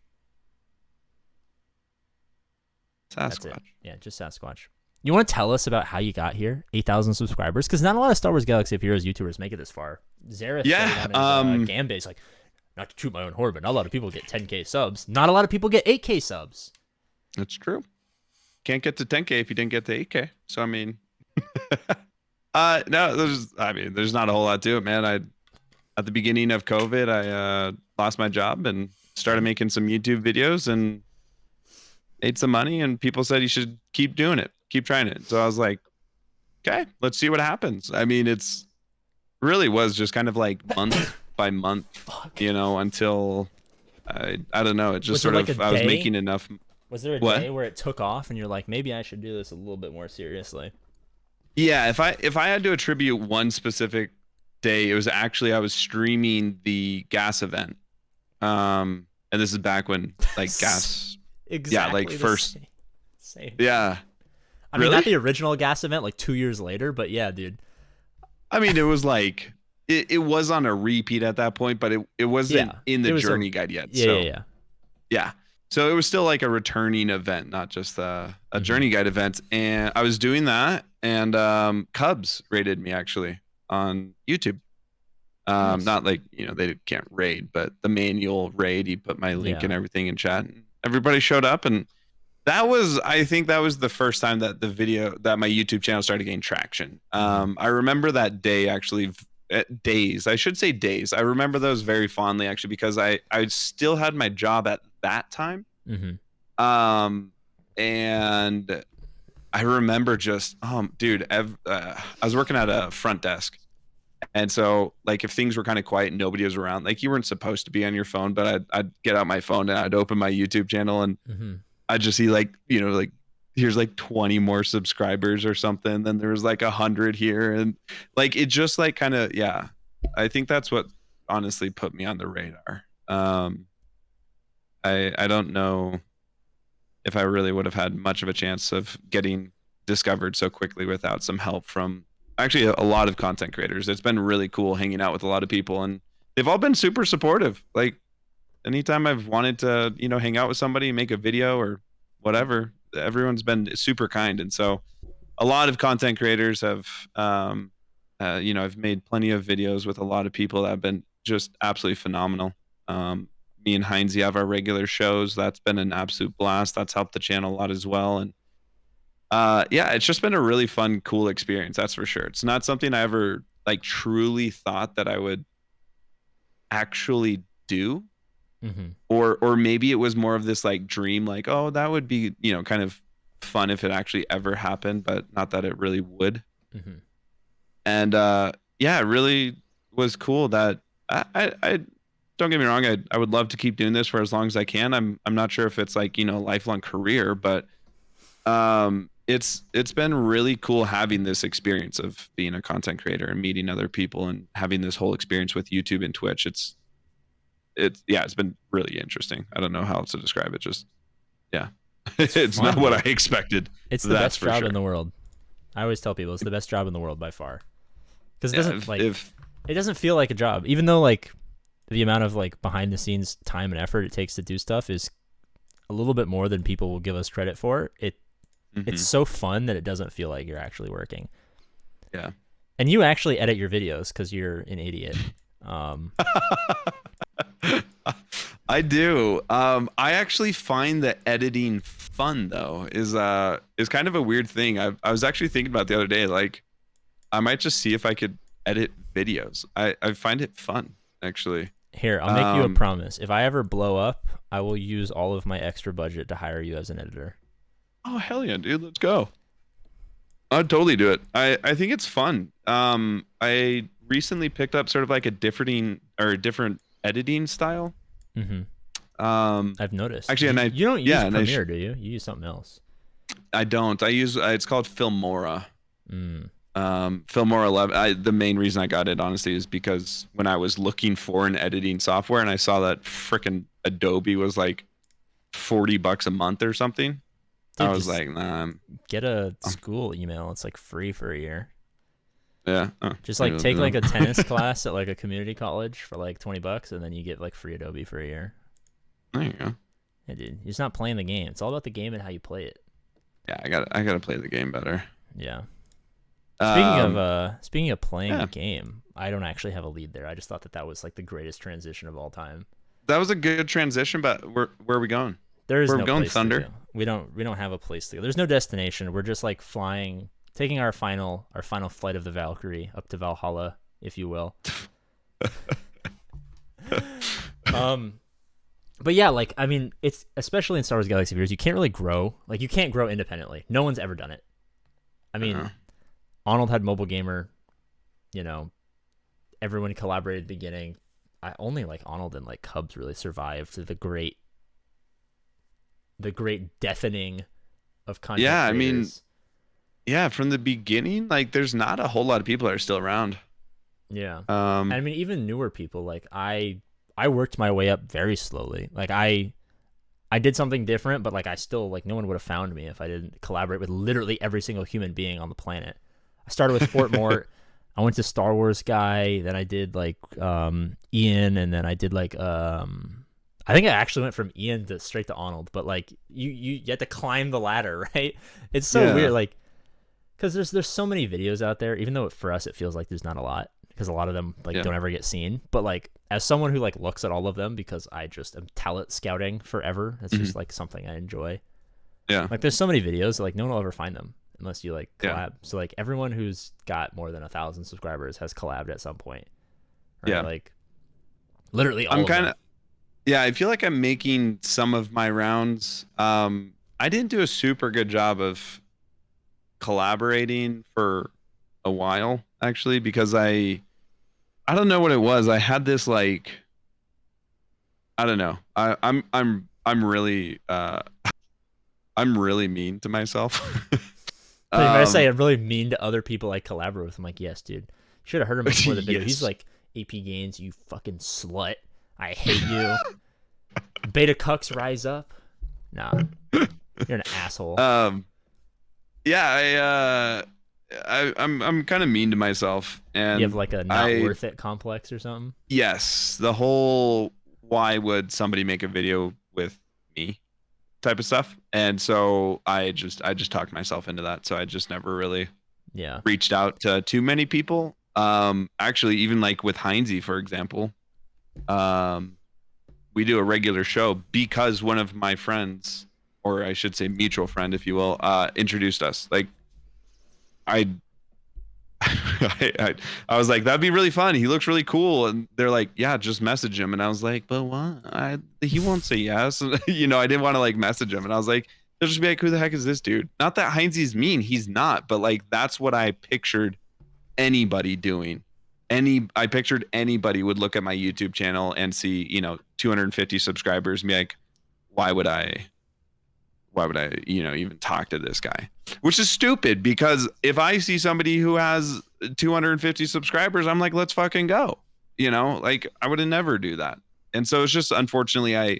Sasquatch. Yeah, just Sasquatch. You want to tell us about how you got here? 8,000 subscribers? Because not a lot of Star Wars Galaxy of Heroes YouTubers make it this far. Zareth on his Gambase, like, not to toot my own horn, but not a lot of people get 10K subs. Not a lot of people get 8K subs. That's true. Can't get to 10K if you didn't get to 8K. So, I mean, no, there's not a whole lot to it, man. At the beginning of COVID, I lost my job and started making some YouTube videos and made some money, and people said you should keep doing it, keep trying it. So I was like, okay, let's see what happens. I mean, it's really was just kind of like month by month, you know, until I don't know. It just sort of, I was making enough. Was there a day where it took off and you're like, maybe I should do this a little bit more seriously? Yeah, if I had to attribute one specific day, it was actually I was streaming the gas event. And this is back when like gas exactly like first same. Yeah. I mean, not the original gas event like 2 years later, but yeah, dude. I mean, it was like it was on a repeat at that point, but it wasn't in the journey guide yet. Yeah, so. yeah. Yeah. So it was still like a returning event, not just a journey guide event. And I was doing that, and Cubs rated me actually on YouTube. Nice. Not like, they can't raid, but the manual raid, he put my link and everything in chat, and everybody showed up. And I think that was the first time that my YouTube channel started to gain traction. I remember that day actually, days, I should say days. I remember those very fondly actually, because I still had my job at that time. And I remember just, dude, I was working at a front desk. And so, like, if things were kind of quiet and nobody was around, like, you weren't supposed to be on your phone, but I'd get out my phone and I'd open my YouTube channel, and I'd just see, like, like, here's like 20 more subscribers or something. Then there was like 100 here. And like, it just like kind of, yeah, I think that's what honestly put me on the radar. I don't know if I really would have had much of a chance of getting discovered so quickly without some help from actually a lot of content creators. It's been really cool hanging out with a lot of people, and they've all been super supportive. Like, anytime I've wanted to, hang out with somebody, make a video or whatever, everyone's been super kind. And so a lot of content creators have, I've made plenty of videos with a lot of people that have been just absolutely phenomenal. Me and Heinze have our regular shows. That's been an absolute blast. That's helped the channel a lot as well. And yeah, it's just been a really fun, cool experience. That's for sure. It's not something I ever like truly thought that I would actually do. Or maybe it was more of this like dream, like, oh, that would be, kind of fun if it actually ever happened, but not that it really would. And yeah, it really was cool that I don't get me wrong, I would love to keep doing this for as long as I can. I'm not sure if it's like, lifelong career, but it's been really cool having this experience of being a content creator and meeting other people and having this whole experience with YouTube and Twitch. It's been really interesting. I don't know how else to describe it. Just, yeah, it's fun, not what I expected. It's the best job in the world. I always tell people it's the best job in the world by far, because it doesn't it doesn't feel like a job, even though like the amount of like behind the scenes time and effort it takes to do stuff is a little bit more than people will give us credit for. It's so fun that it doesn't feel like you're actually working. Yeah. And you actually edit your videos because you're an idiot. I do. I actually find that editing fun though is kind of a weird thing. I was actually thinking about the other day, like I might just see if I could edit videos. I find it fun actually. Here, I'll make you a promise. If I ever blow up, I will use all of my extra budget to hire you as an editor. Oh hell yeah, dude, let's go. I'd totally do it. I think it's fun. I recently picked up sort of like a different editing style. I've noticed. Actually, you don't use Premiere, do you? You use something else. I don't. I use it's called Filmora. Filmora 11. The main reason I got it honestly is because when I was looking for an editing software and I saw that frickin' Adobe was like $40 a month or something, dude, I was like, nah. Get a school email. It's like free for a year. Yeah. Just like take like a tennis class at like a community college for like $20, and then you get like free Adobe for a year. There you go. Yeah, dude. You're just not playing the game. It's all about the game and how you play it. Yeah, I gotta play the game better. Yeah. Speaking of playing the game, I don't actually have a lead there. I just thought that was like the greatest transition of all time. That was a good transition, but where are we going? There is no going, place Thunder. To go. We don't have a place to go. There's no destination. We're just like flying, taking our final flight of the Valkyrie up to Valhalla, if you will. But yeah, like I mean, it's especially in Star Wars Galaxy of Heroes, you can't really grow. Like you can't grow independently. No one's ever done it. I mean, Arnold had Mobile Gamer, everyone collaborated at the beginning. I only like Arnold and like Cubs really survived the great deafening of content. Yeah, creators. I mean, yeah, from the beginning, like there's not a whole lot of people that are still around. Yeah. And I mean, even newer people, like I worked my way up very slowly. Like I did something different, but like I still, like, no one would have found me if I didn't collaborate with literally every single human being on the planet. I started with Fort Mort. I went to Star Wars Guy. Then I did like Ian, and then I did like I I think I actually went from Ian to straight to Arnold, but like you had to climb the ladder, right? It's so weird, like, because there's so many videos out there. Even though for us it feels like there's not a lot, because a lot of them like don't ever get seen. But like as someone who like looks at all of them because I just am talent scouting forever. It's just like something I enjoy. Yeah. Like there's so many videos that, like no one will ever find them unless you like collab. So like everyone who's got more than 1,000 subscribers has collabed at some point. Right? Yeah. Like literally all of them. Yeah, I feel like I'm making some of my rounds. I didn't do a super good job of collaborating for a while, actually, because I don't know what it was. I had this like, I don't know. I'm really I'm really mean to myself. But you're gonna say I'm really mean to other people I collaborate with. I'm like, yes, dude. Should have heard him before the video. He's like, APGAINS, you fucking slut. I hate you. Beta cucks rise up. Nah, you're an asshole. Yeah, I'm kind of mean to myself, and you have like a not worth it complex or something. Yes, the whole why would somebody make a video with me type of stuff, and so I just talked myself into that. So I just never really reached out to too many people. Actually, even like with HOM-E, for example. We do a regular show because one of my friends, or I should say mutual friend, if you will, introduced us. Like, I was like, that'd be really fun. He looks really cool. And they're like, yeah, just message him. And I was like, but what? He won't say yes. You know, I didn't want to like message him. And I was like, they'll just be like, who the heck is this dude? Not that HOM-E's mean. He's not. But like, that's what I pictured anybody doing. I pictured anybody would look at my YouTube channel and see, you know, 250 subscribers and be like, why would I, you know, even talk to this guy? Which is stupid, because if I see somebody who has 250 subscribers, I'm like, let's fucking go. You know, like I would never do that. And so it's just, unfortunately, I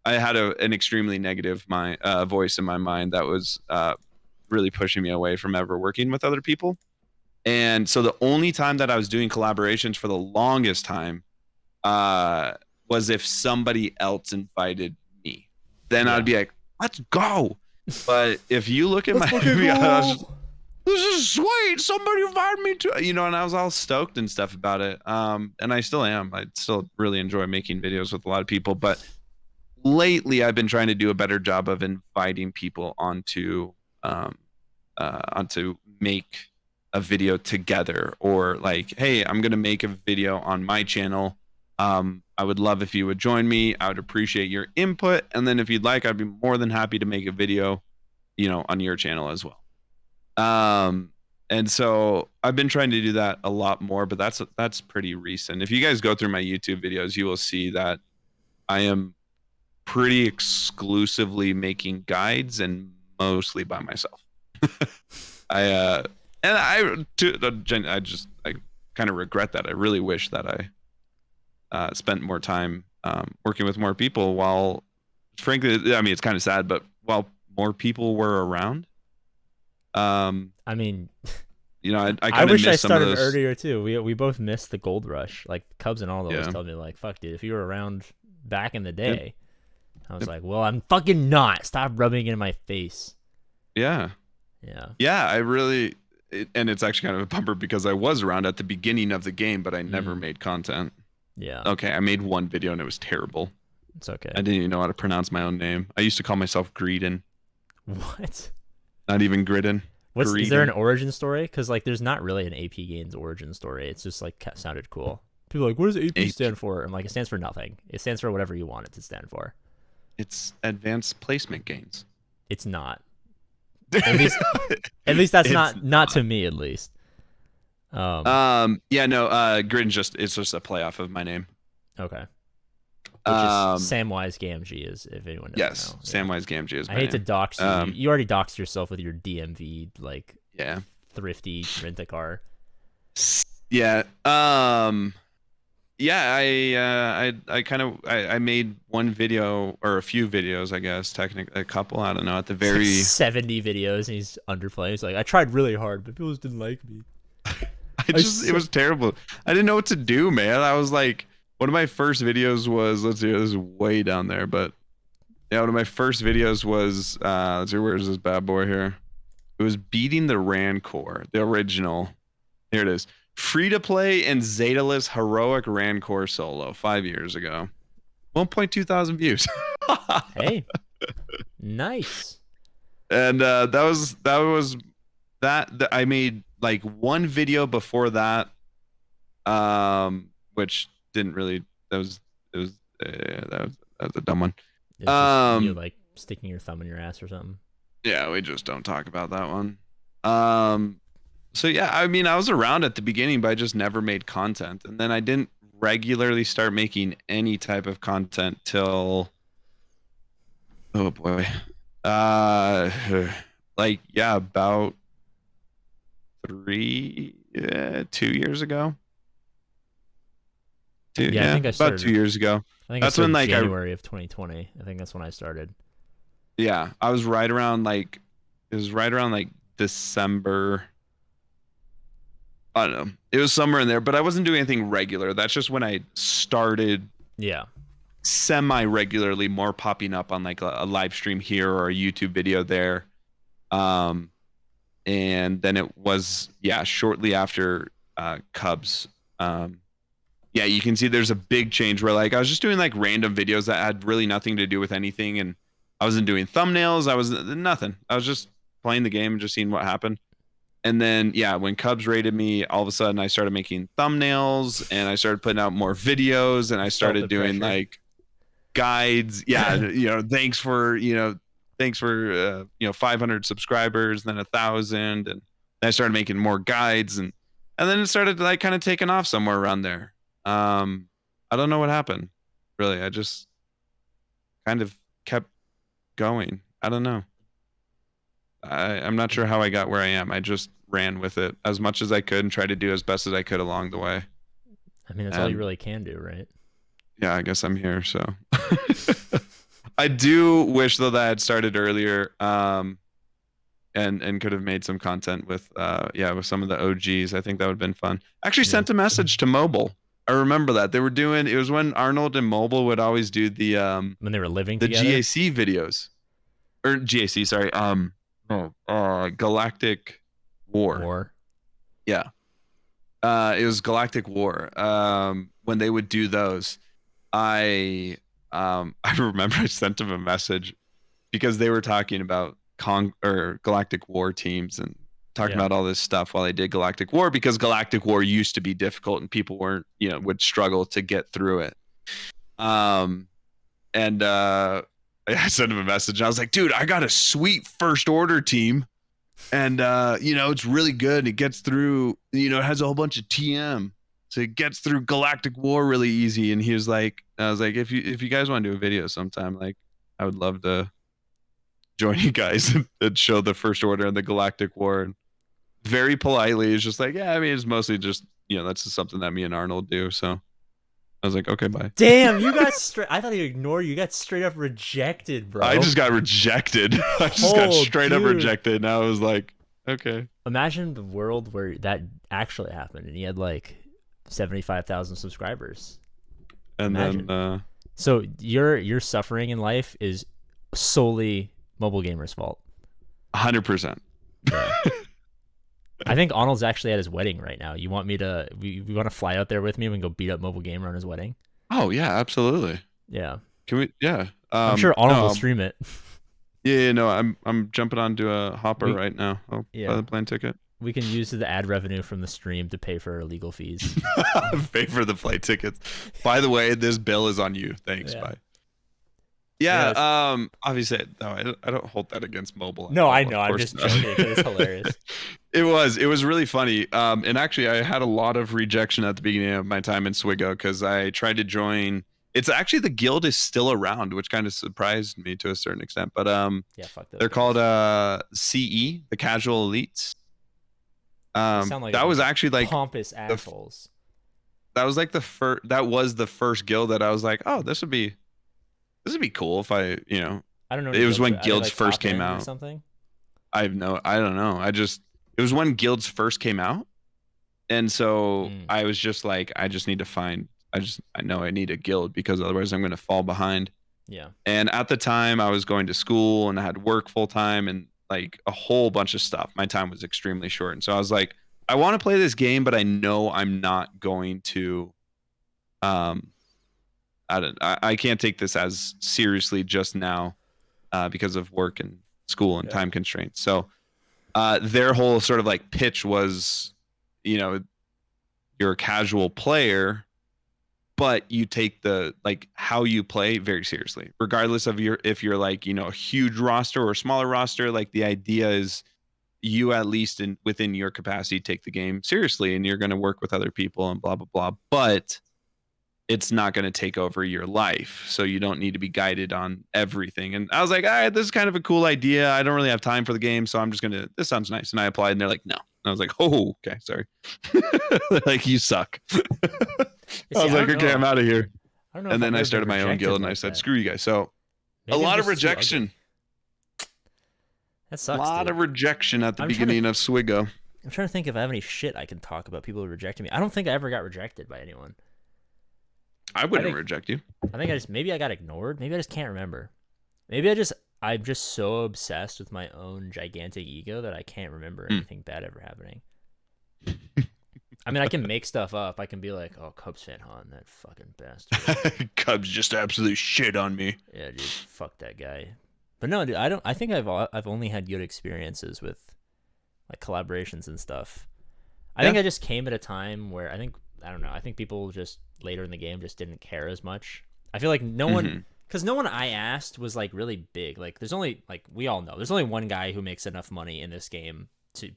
had an extremely negative voice in my mind that was really pushing me away from ever working with other people. And so the only time that I was doing collaborations for the longest time was if somebody else invited me. Then I'd be like, let's go. But if you look at my videos, this is sweet. Somebody invited me to, you know, and I was all stoked and stuff about it. And I still am. I still really enjoy making videos with a lot of people. But lately, I've been trying to do a better job of inviting people onto make a video together, or like, hey, I'm gonna make a video on my channel. I would love if you would join me. I would appreciate your input, and then if you'd like, I'd be more than happy to make a video, you know, on your channel as well. And so I've been trying to do that a lot more, but that's pretty recent. If you guys go through my YouTube videos, you will see that I am pretty exclusively making guides, and mostly by myself. I kind of regret that. I really wish that I spent more time working with more people, while frankly, I mean, it's kind of sad, but while more people were around. I mean, you know, I wish I started earlier too. We both missed the gold rush. Like Cubs and all those told me like, fuck dude, if you were around back in the day. I was like, well, I'm fucking not. Stop rubbing it in my face. Yeah. I really, and it's actually kind of a bummer, because I was around at the beginning of the game, but I never made content. Yeah. Okay, I made one video and it was terrible. It's okay. I didn't even know how to pronounce my own name. I used to call myself Gridan. What? Not even Gridan. Is there an origin story? Because like, there's not really an APGAINS origin story. It's just like sounded cool. People are like, what does AP stand for? I'm like, it stands for nothing. It stands for whatever you want it to stand for. It's advanced placement gains. It's not. At least that's not to me, at least. Yeah, no, Gridan it's just a playoff of my name. Okay. Which is Samwise Gamgee, is, if anyone doesn't know. Samwise Gamgee is my name. I hate to dox you. You already doxed yourself with your DMV, like, thrifty rent-a-car. Yeah. Yeah, I made one video, or a few videos, I guess, technically a couple, I don't know, at the very... Like 70 videos, and he's underplaying. He's like, I tried really hard, but people just didn't like me. It was terrible. I didn't know what to do, man. I was like, one of my first videos was, let's see, this is way down there, but yeah, one of my first videos was, let's see, where's this bad boy here? It was beating the Rancor, the original. Here it is. Free to play and Zetaless heroic Rancor solo 5 years ago. 1.2 thousand views. Hey, nice. And that was I made like one video before that, which didn't really, that was a dumb one. It's just you like sticking your thumb in your ass or something. Yeah, we just don't talk about that one. So yeah, I mean, I was around at the beginning, but I just never made content, and then I didn't regularly start making any type of content till, oh boy, like yeah, about 2 years ago. Yeah, I think I started about 2 years ago. I think that's I started when like January of 2020. I think that's when I started. Yeah, I was right around like, it was right around like December. I don't know. It was somewhere in there, but I wasn't doing anything regular. That's just when I started. Yeah. Semi-regularly, more popping up on like a live stream here or a YouTube video there. And then it was, yeah, shortly after Cubs. Yeah, you can see there's a big change where like I was just doing like random videos that had really nothing to do with anything, and I wasn't doing thumbnails. I was nothing. I was just playing the game and just seeing what happened. And then, yeah, when Cubs rated me, all of a sudden I started making thumbnails and I started putting out more videos, and I started doing like guides. Yeah, thanks for 500 subscribers, then 1,000, and I started making more guides, and then it started like kind of taking off somewhere around there. I don't know what happened, really. I just kind of kept going. I don't know. I'm not sure how I got where I am. I just ran with it as much as I could and tried to do as best as I could along the way. I mean, that's all you really can do, right? Yeah, I guess I'm here, so. I do wish, though, that I had started earlier, and could have made some content with some of the OGs. I think that would have been fun. Actually sent a message to Mobile. I remember that. They were doing, it was when Arnold and Mobile would always do the when they were living the together? GAC videos. Or GAC, sorry. Galactic War. Yeah. It was Galactic War. When they would do those, I remember I sent him a message because they were talking about Galactic War teams and talking about all this stuff while they did Galactic War, because Galactic War used to be difficult and people weren't, would struggle to get through it. I sent him a message and I was like, dude, I got a sweet first order team. And, it's really good. It gets through, it has a whole bunch of TM. So it gets through Galactic War really easy. And he was like, I was like, if you guys want to do a video sometime, like, I would love to join you guys and show the first order and the Galactic War. And very politely, he's just like, yeah, I mean, it's mostly just, that's just something that me and Arnold do. So I was like, okay, bye. Damn, you got straight. I thought he ignored you. You got straight up rejected, bro. I just got rejected. I just got straight up rejected. And I was like, okay. Imagine the world where that actually happened and he had like 75,000 subscribers. And Imagine. then, so your suffering in life is solely Mobile Gamer's fault. 100%. Yeah. I think Arnold's actually at his wedding right now. You want me to? We want to fly out there with me and we can go beat up Mobile Gamer on his wedding? Oh yeah, absolutely. Yeah. Can we? Yeah. I'm sure Arnold will stream it. Yeah, no, I'm jumping onto a hopper right now. I'll buy the plane ticket. We can use the ad revenue from the stream to pay for our legal fees. Pay for the flight tickets. By the way, this bill is on you. Thanks. Bye. Yeah. Obviously, no, I don't hold that against Mobile. No, I know. I'm just joking. It's hilarious. It was really funny. And actually, I had a lot of rejection at the beginning of my time in Swigo because I tried to join. It's actually, the guild is still around, which kind of surprised me to a certain extent. But fuck they're called CE, the Casual Elites. Like that was actually like pompous assholes. That was like that was the first guild that I was like, oh, this would be cool if I don't know. It was when guilds first came out. Or something. I don't know. It was when guilds first came out. And so I was just like, I just need to find I know I need a guild because otherwise I'm going to fall behind. Yeah. And at the time I was going to school and I had work full time and like a whole bunch of stuff. My time was extremely short. And so I was like, I want to play this game, but I know I'm not going to, I can't take this as seriously just now because of work and school and time constraints. So their whole sort of like pitch was, you're a casual player, but you take the like how you play very seriously, regardless of if you're like, a huge roster or a smaller roster. Like the idea is you at least within your capacity take the game seriously and you're going to work with other people and blah, blah, blah. But it's not going to take over your life. So you don't need to be guided on everything. And I was like, all right, this is kind of a cool idea. I don't really have time for the game. So I'm just going to, this sounds nice. And I applied and they're like, no. And I was like, oh, okay, sorry. Like, you suck. I was like, okay, I'm out of here. I don't know. And then I started my own guild and I said, screw you guys. So a lot of rejection. That sucks. A lot of rejection at the beginning of Swigo. I'm trying to think if I have any shit I can talk about people who rejected me. I don't think I ever got rejected by anyone. I wouldn't reject you. I think maybe I got ignored. Maybe I just can't remember. Maybe I'm just so obsessed with my own gigantic ego that I can't remember anything bad ever happening. I mean, I can make stuff up. I can be like, oh, Cubs fan Han, that fucking bastard. Cubs just absolute shit on me. Yeah, dude, fuck that guy. But no, dude, I think I've only had good experiences with like collaborations and stuff. I think I just came at a time where I don't know. I think people just later in the game just didn't care as much. I feel like no one I asked was like really big. Like there's only, like we all know, there's only one guy who makes enough money in this game to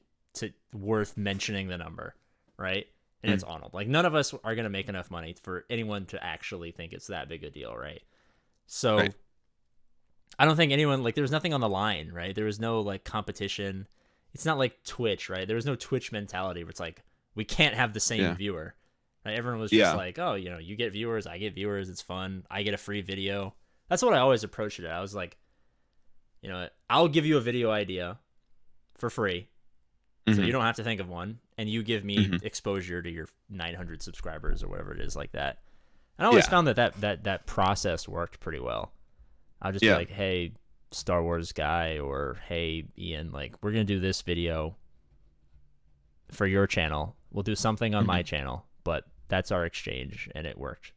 worth mentioning the number, right? And it's Arnold. Like none of us are gonna make enough money for anyone to actually think it's that big a deal, right? So I don't think anyone, like there was nothing on the line, right? There was no like competition. It's not like Twitch, right? There was no Twitch mentality where it's like we can't have the same viewer. Right? Everyone was just like, oh, you get viewers, I get viewers, it's fun, I get a free video. That's what I always approached it. I was like, I'll give you a video idea for free, so you don't have to think of one, and you give me exposure to your 900 subscribers or whatever it is like that. And I always found that process worked pretty well. I'll just be like, hey, Star Wars guy, or hey, Ian, like we're gonna do this video for your channel. We'll do something on my channel, but that's our exchange, and it worked.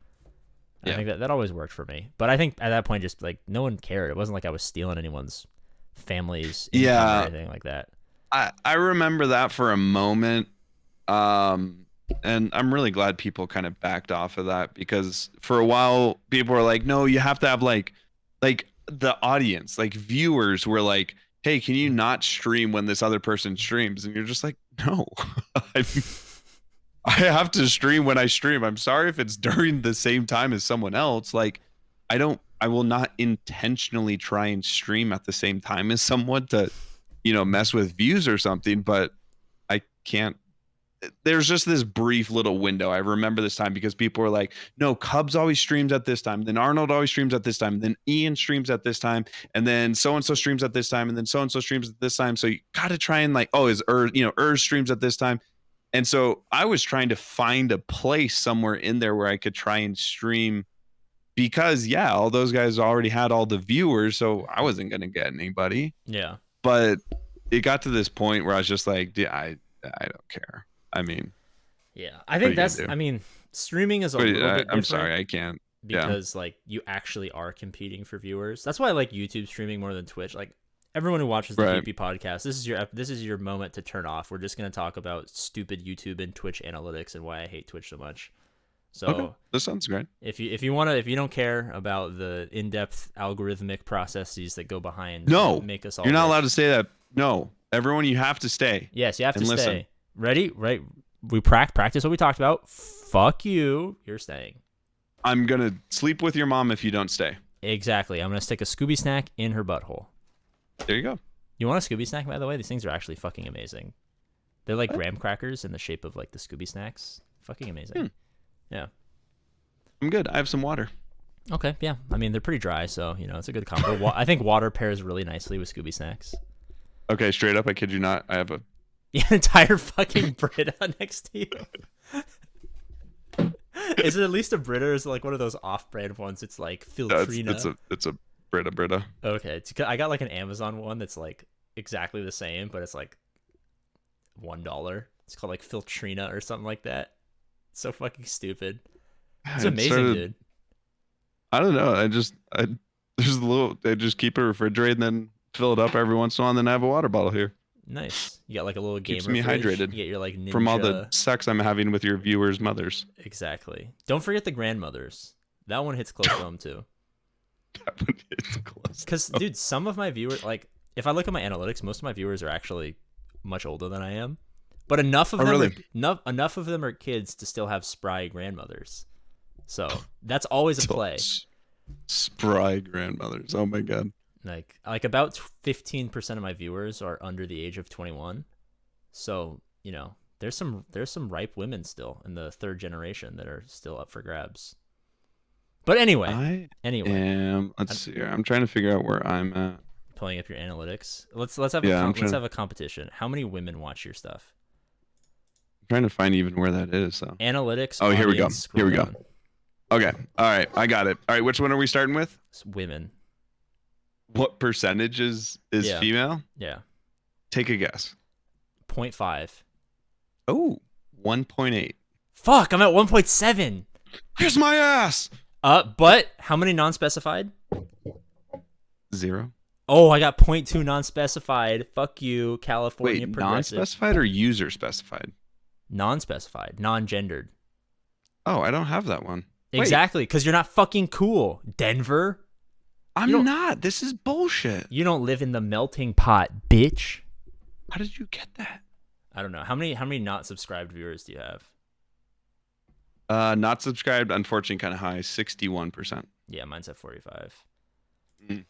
I think that always worked for me. But I think at that point, just like no one cared. It wasn't like I was stealing anyone's family's income or anything like that. I remember that for a moment, and I'm really glad people kind of backed off of that, because for a while people were like, no, you have to have like the audience, like viewers were like, hey, can you not stream when this other person streams? And you're just like, no. I have to stream when I stream. I'm sorry if it's during the same time as someone else. Like, I will not intentionally try and stream at the same time as someone to, mess with views or something, but I can't. There's just this brief little window. I remember this time because people were like, no, Cubs always streams at this time. Then Arnold always streams at this time. And then Ian streams at this time. And then so-and-so streams at this time. And then so-and-so streams at this time. So you got to try and like, oh, streams at this time. And so I was trying to find a place somewhere in there where I could try and stream, because all those guys already had all the viewers, so I wasn't going to get anybody. Yeah. But it got to this point where I was just like, I don't care. I mean, I think streaming is a little bit different. I'm sorry, I can't. Because like you actually are competing for viewers. That's why I like YouTube streaming more than Twitch. Like everyone who watches the PP podcast, this is your moment to turn off. We're just going to talk about stupid YouTube and Twitch analytics and why I hate Twitch so much. So this sounds great. If you don't care about the in-depth algorithmic processes that go behind, make us all. You're not allowed to say that. No, everyone, you have to stay. Yes, you have to stay. Listen. Ready? Right. We practice what we talked about. Fuck you. You're staying. I'm gonna sleep with your mom if you don't stay. Exactly. I'm gonna stick a Scooby snack in her butthole. There you go. You want a Scooby snack, by the way? These things are actually fucking amazing. They're like graham crackers in the shape of like the Scooby snacks. Fucking amazing. Yeah. I'm good. I have some water. Okay, yeah. I mean, they're pretty dry, so, it's a good combo. I think water pairs really nicely with Scooby snacks. Okay, straight up, I kid you not. I have an entire fucking Brita next to you. Is it at least a Brita, or is it like one of those off-brand ones? It's like No, Filtrina. it's a Brita. Okay, I got like an Amazon one that's like exactly the same, but it's like $1. It's called like Filtrina or something like that. It's so fucking stupid. It's amazing, dude. I don't know. There's a little. I just keep it refrigerated and then fill it up every once in a while, and then I have a water bottle here. Nice. You got like a little gamer Keeps me fridge. hydrated. You get your like ninja. From all the sex I'm having with your viewers' mothers. Exactly. Don't forget the grandmothers. That one hits close to home too. That one hits close. Because, dude, some of my viewers, like, if I look at my analytics, most of my viewers are actually much older than I am. But enough of enough of them are kids to still have spry grandmothers. So that's always a play. Spry grandmothers. Oh my god. Like about 15% of my viewers are under the age of 21. So, you know, there's some ripe women still in the third generation that are still up for grabs. But anyway, let's see here. I'm trying to figure out where I'm at. Pulling up your analytics. Let's have a competition. How many women watch your stuff? I'm trying to find even where that is. So analytics. Oh, here we go. Okay. All right. I got it. All right. Which one are we starting with? It's women. What percentage is female? Yeah. Take a guess. 0.5. Oh, 1.8. Fuck, I'm at 1.7. Here's my ass. But how many non-specified? 0. Oh, I got 0.2 non-specified. Fuck you, California. Wait, progressive. non-specified or user specified? Non-specified, non-gendered. Oh, I don't have that one. Exactly, because you're not fucking cool, Denver. I'm not. This is bullshit. You don't live in the melting pot, bitch. How did you get that? I don't know. How many not subscribed viewers do you have? Not subscribed, unfortunately, kind of high, 61%. Yeah, mine's at 45. Mm.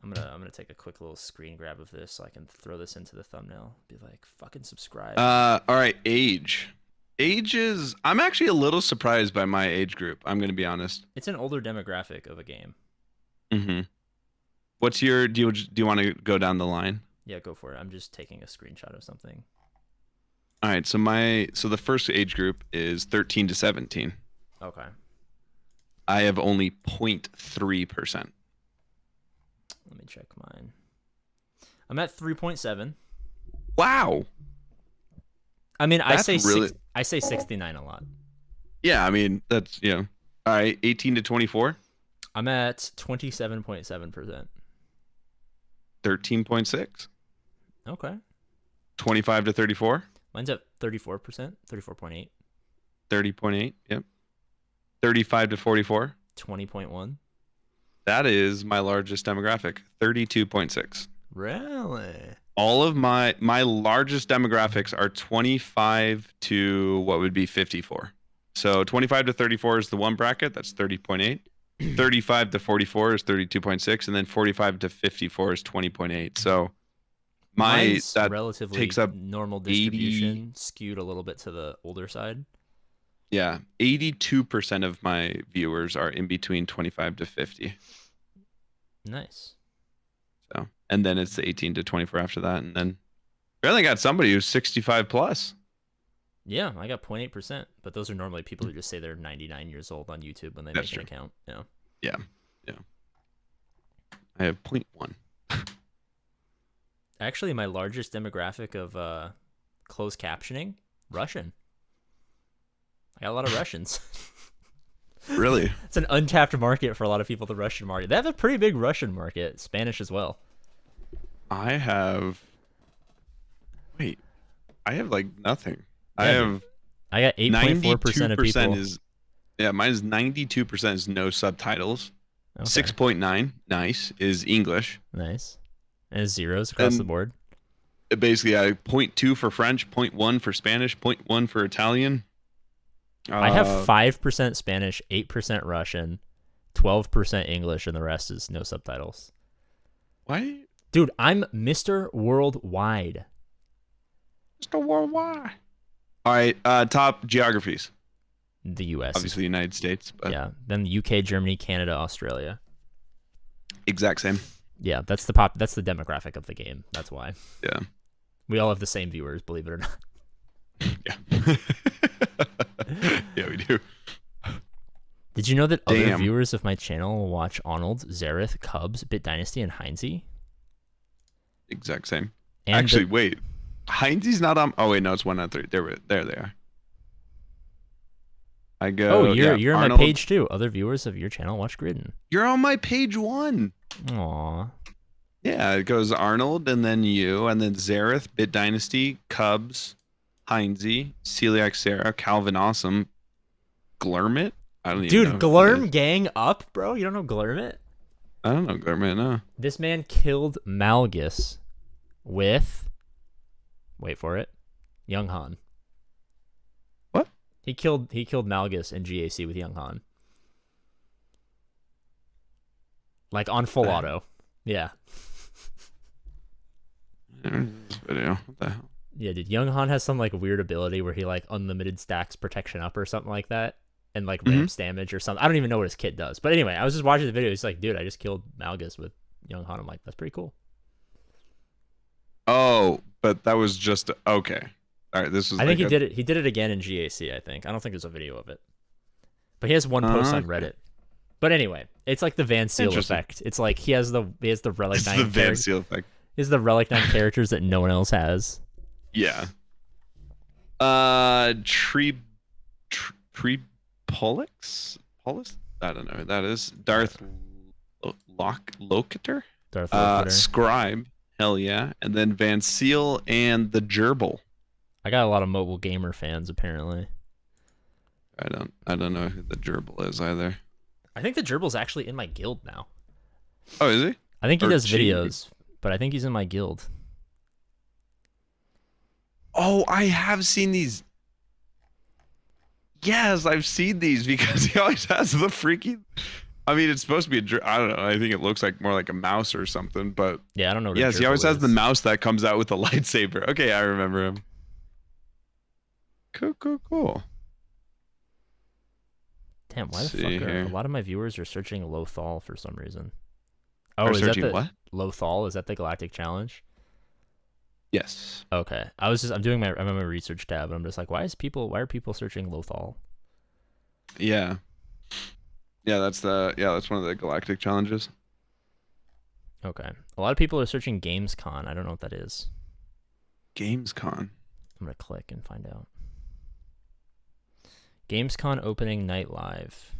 I'm gonna take a quick little screen grab of this so I can throw this into the thumbnail. Be like, fucking subscribe. All right, age. I'm actually a little surprised by my age group. I'm gonna be honest. It's an older demographic of a game. Mm-hmm. What's your? Do you want to go down the line? Yeah, go for it. I'm just taking a screenshot of something. All right, so the first age group is 13 to 17. Okay. I have only 0.3%. Let me check mine. I'm at 3.7. Wow. I mean, I say 69 a lot. Yeah, I mean, that's, all right, 18 to 24. I'm at 27.7%. 13.6. Okay. 25 to 34. Mine's at 34%, 34.8. 30.8, yep. 35 to 44. 20.1. That is my largest demographic, 32.6. Really? All of my largest demographics are 25 to what would be 54. So 25 to 34 is the one bracket, that's 30.8. 35 to 44 is 32.6, and then 45 to 54 is 20.8. So mine's that relatively takes up normal distribution, skewed a little bit to the older side. Yeah, 82% of my viewers are in between 25 to 50. Nice. So, and then it's the 18 to 24 after that, and then we only got somebody who's 65 plus. Yeah, I got 0.8%, but those are normally people who just say they're 99 years old on YouTube when they make an account. Yeah. I have 0.1. Actually, my largest demographic of closed captioning, Russian. I got a lot of Russians. Really? It's an untapped market for a lot of people, the Russian market. They have a pretty big Russian market, Spanish as well. I have like nothing. Yeah, I got 8.4% of people. Mine is 92% is no subtitles. Okay. 6.9, nice, is English. Nice. And zeros across the board. Basically, I 0.2 for French, 0.1 for Spanish, 0.1 for Italian. I have 5% Spanish, 8% Russian, 12% English, and the rest is no subtitles. Why? Dude, I'm Mr. Worldwide. Mr. Worldwide. All right, top geographies. The U.S. Obviously, United States. But yeah, then UK, Germany, Canada, Australia. Exact same. Yeah, that's the demographic of the game. That's why. Yeah. We all have the same viewers, believe it or not. Yeah. Yeah, we do. Did you know that other Damn. viewers of my channel will watch Arnold, Zareth, Cubs, Bit Dynasty, and HOM-E? Exact same. And Actually, wait. Heinz's not on. Oh wait, no, it's 1 out of 3. There they are. I go. Oh, you're on my Arnold. page too. Other viewers of your channel watch Gridan. You're on my page 1. Aw. Yeah, it goes Arnold and then you and then Zareth, Bit Dynasty, Cubs, Heinze, Celiac Sarah, Calvin Awesome, Glurmit. I don't even know. Dude, Glurm gang up, bro. You don't know Glurmit? I don't know Glurmit. No. This man killed Malgus with, wait for it, Young Han. What? He killed Malgus in GAC with Young Han. Like on full auto. Yeah. There's this video. What the hell? Yeah, dude. Young Han has some like weird ability where he like unlimited stacks protection up or something like that, and like ramps damage or something. I don't even know what his kit does. But anyway, I was just watching the video. He's like, dude, I just killed Malgus with Young Han. I'm like, that's pretty cool. Oh, but that was just okay. All right, this was. I think he did it. He did it again in GAC. I think. I don't think there's a video of it, but he has one post on Reddit. But anyway, it's like the Van Seal effect. It's like he has the Relic 9. The Van Seal effect. He has the Relic 9 characters that no one else has. Yeah. Tree Pollux? I don't know who that is. Darth Locator? Darth Locator. Scribe. Hell yeah. And then Van Seal and the Gerbil. I got a lot of mobile gamer fans apparently. I don't know who the Gerbil is either. I think the Gerbil's actually in my guild now. Oh, is he? I think he does videos, but I think he's in my guild. Oh, I have seen these. Yes, I've seen these because he always has the freaky. I mean, it's supposed to be I don't know. I think it looks like more like a mouse or something, but yeah, I don't know. What yes, he always has the mouse that comes out with the lightsaber. Okay, I remember him. Cool. Damn, why the fuck are a lot of my viewers are searching Lothal for some reason? Oh, is that the what? Lothal? Is that the Galactic Challenge? Yes. Okay. I'm on my research tab, and I'm just like, why are people searching Lothal? Yeah. Yeah, that's one of the Galactic Challenges. Okay. A lot of people are searching Gamescon. I don't know what that is. Gamescon. I'm gonna click and find out. Gamescon opening night live.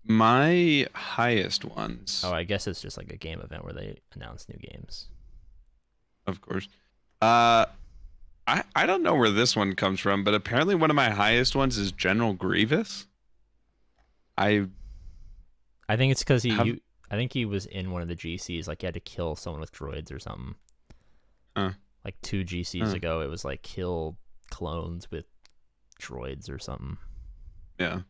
My highest ones. Oh, I guess it's just like a game event where they announce new games. Of course. I don't know where this one comes from, but apparently one of my highest ones is General Grievous. I think it's because I think he was in one of the GCs, like he had to kill someone with droids or something. Like 2 GCs ago, it was like kill clones with droids or something. Yeah.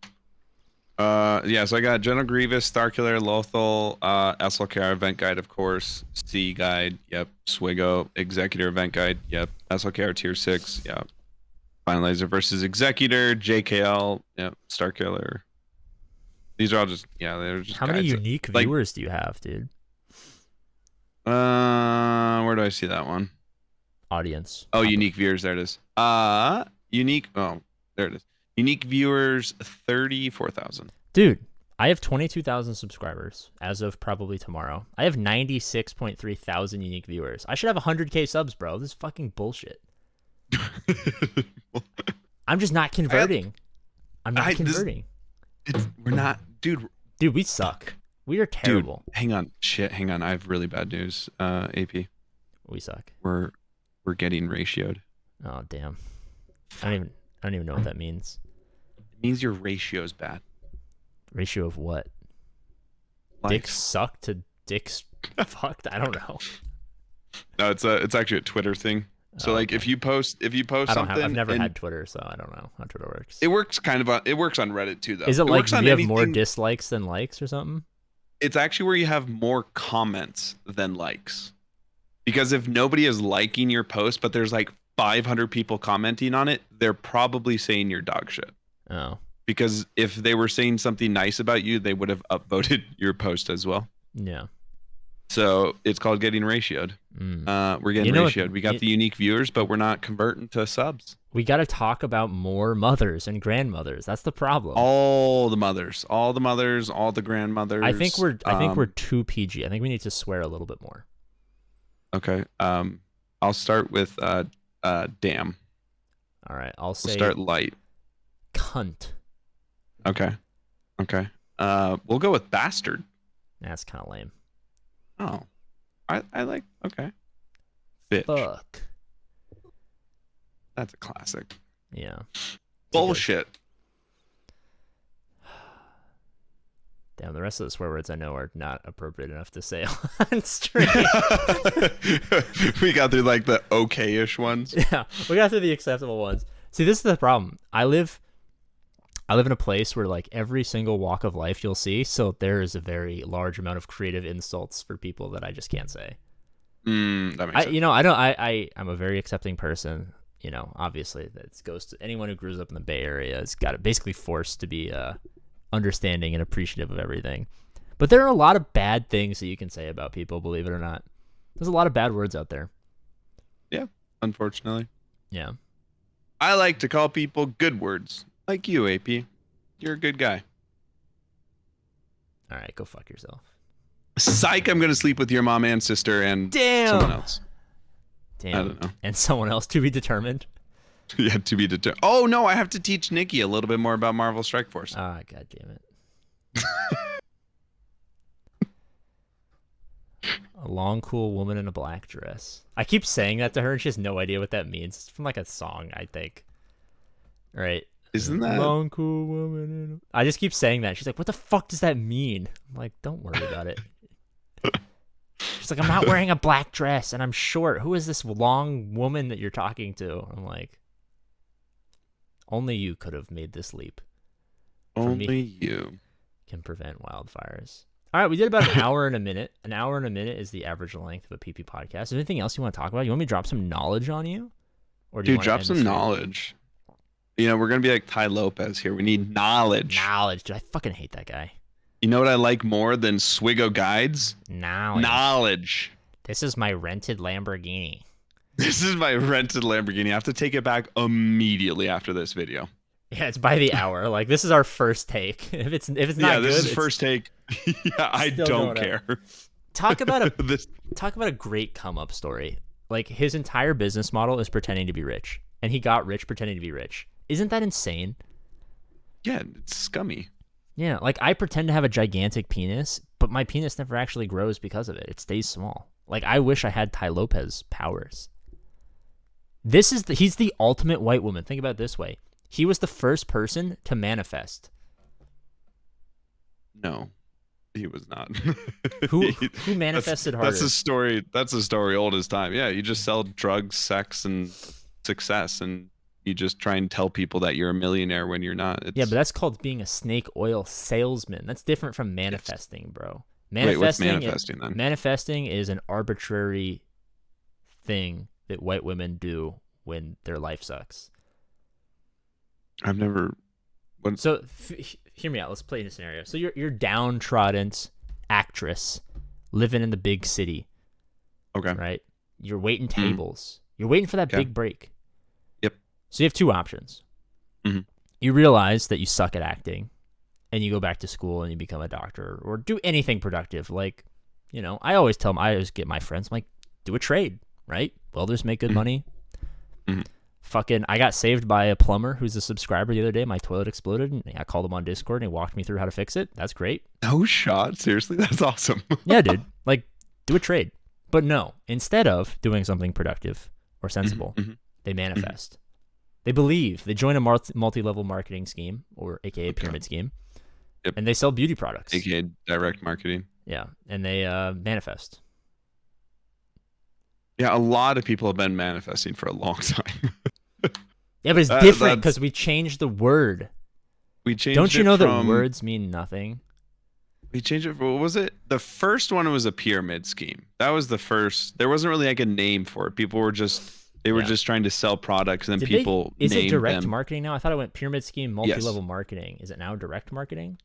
So I got General Grievous, Starkiller, Lothal, SLKR Event Guide, of course, C Guide, yep, Swigo, Executor Event Guide, yep, SLKR Tier 6, yep, Finalizer versus Executor, JKL, yep, Starkiller. These are all just, they're just How many unique viewers do you have, dude? Where do I see that one? Audience. Oh, unique viewers, there it is. There it is. Unique viewers, 34,000. Dude, I have 22,000 subscribers as of probably tomorrow. I have 96.3 thousand unique viewers. I should have 100K subs, bro. This is fucking bullshit. I'm just not converting. I'm not converting. We're not, dude. Dude, we suck. We are terrible. Dude, hang on. I have really bad news, AP. We suck. We're getting ratioed. Oh, damn. I don't even know what that means. It means your ratio's bad. Ratio of what? Dicks suck to dicks fucked? I don't know. No, it's actually a Twitter thing. So like if you post something, I've never had Twitter, so I don't know how Twitter works. It works it works on Reddit too, though. Is it like you have more dislikes than likes or something? It's actually where you have more comments than likes. Because if nobody is liking your post, but there's like 500 people commenting on it, they're probably saying you're dog shit. Oh. Because if they were saying something nice about you, they would have upvoted your post as well. Yeah. So it's called getting ratioed. We're getting ratioed. We got the unique viewers, but we're not converting to subs. We got to talk about more mothers and grandmothers. That's the problem. All the mothers, all the grandmothers. I think we're too PG. I think we need to swear a little bit more. Okay. I'll start with damn. All right. We'll start light. Cunt. Okay. We'll go with bastard. That's kind of lame. Oh, I like. Okay. Bitch. Fuck. That's a classic. Yeah. Bullshit. Damn, the rest of the swear words I know are not appropriate enough to say on stream. We got through like the okay-ish ones. Yeah, we got through the acceptable ones. See, this is the problem. I live in a place where like every single walk of life you'll see, so there is a very large amount of creative insults for people that I just can't say. That makes sense. You know, I'm a very accepting person. You know, obviously that goes to anyone who grows up in the Bay Area has got it basically forced to be understanding and appreciative of everything. But there are a lot of bad things that you can say about people, believe it or not. There's a lot of bad words out there. Yeah, unfortunately. Yeah. I like to call people good words. Like you, AP. You're a good guy. All right, go fuck yourself. Psych, I'm going to sleep with your mom and sister and someone else. Damn. I don't know. And someone else to be determined? Yeah, to be determined. Oh, no, I have to teach Nikki a little bit more about Marvel Strike Force. Ah, God damn it. A long, cool woman in a black dress. I keep saying that to her, and she has no idea what that means. It's from like a song, I think. All right. Isn't that long, cool woman? I just keep saying that. She's like, "What the fuck does that mean?" I'm like, "Don't worry about it." She's like, "I'm not wearing a black dress, and I'm short. Who is this long woman that you're talking to?" I'm like, "Only you could have made this leap. Only you can prevent wildfires." All right, we did about an hour and a minute. An hour and a minute is the average length of a PP podcast. Is there anything else you want to talk about? You want me to drop some knowledge on you? Or do you drop some knowledge. You know, we're going to be like Ty Lopez here. We need knowledge. Knowledge. Dude, I fucking hate that guy. You know what I like more than Swigo guides? Knowledge. This is my rented Lamborghini. This is my rented Lamborghini. I have to take it back immediately after this video. Yeah, it's by the hour. Like, this is our first take. If it's not good, this is first take. Yeah, I don't care. Talk about a great come up story. Like, his entire business model is pretending to be rich, and he got rich pretending to be rich. Isn't that insane? Yeah, it's scummy. Yeah, like I pretend to have a gigantic penis, but my penis never actually grows because of it. It stays small. Like, I wish I had Ty Lopez powers. He's the ultimate white woman. Think about it this way. He was the first person to manifest. No, he was not. Who manifested harder? That's a story old as time. Yeah, you just sell drugs, sex, and success, and you just try and tell people that you're a millionaire when you're not. Yeah, but that's called being a snake oil salesman. That's different from manifesting, bro. Wait, what's manifesting then? Manifesting is an arbitrary thing that white women do when their life sucks. I've never. So hear me out. Let's play in a scenario. So you're downtrodden actress living in the big city. Okay. Right. You're waiting tables. You're waiting for that big break. Yep. So you have two options. Mm-hmm. You realize that you suck at acting, and you go back to school and you become a doctor or do anything productive. Like, you know, I always get my friends, I'm like, do a trade, right? Welders make good money. Mm-hmm. Fucking, I got saved by a plumber who's a subscriber the other day. My toilet exploded, and I called him on Discord, and he walked me through how to fix it. That's great. No shot. Seriously, that's awesome. Yeah, dude. Like, do a trade. But no, instead of doing something productive or sensible, they manifest. They believe. They join a multi-level marketing scheme, or AKA pyramid scheme, and they sell beauty products. AKA direct marketing. Yeah, and they manifest. Yeah, a lot of people have been manifesting for a long time. Yeah, but it's different because we changed the word. We changed. Don't you know that words mean nothing? We changed it. What was it? The first one was a pyramid scheme. That was the first. There wasn't really like a name for it. People were just just trying to sell products, and then Is it direct marketing now? I thought it went pyramid scheme, multi-level marketing. Is it now direct marketing?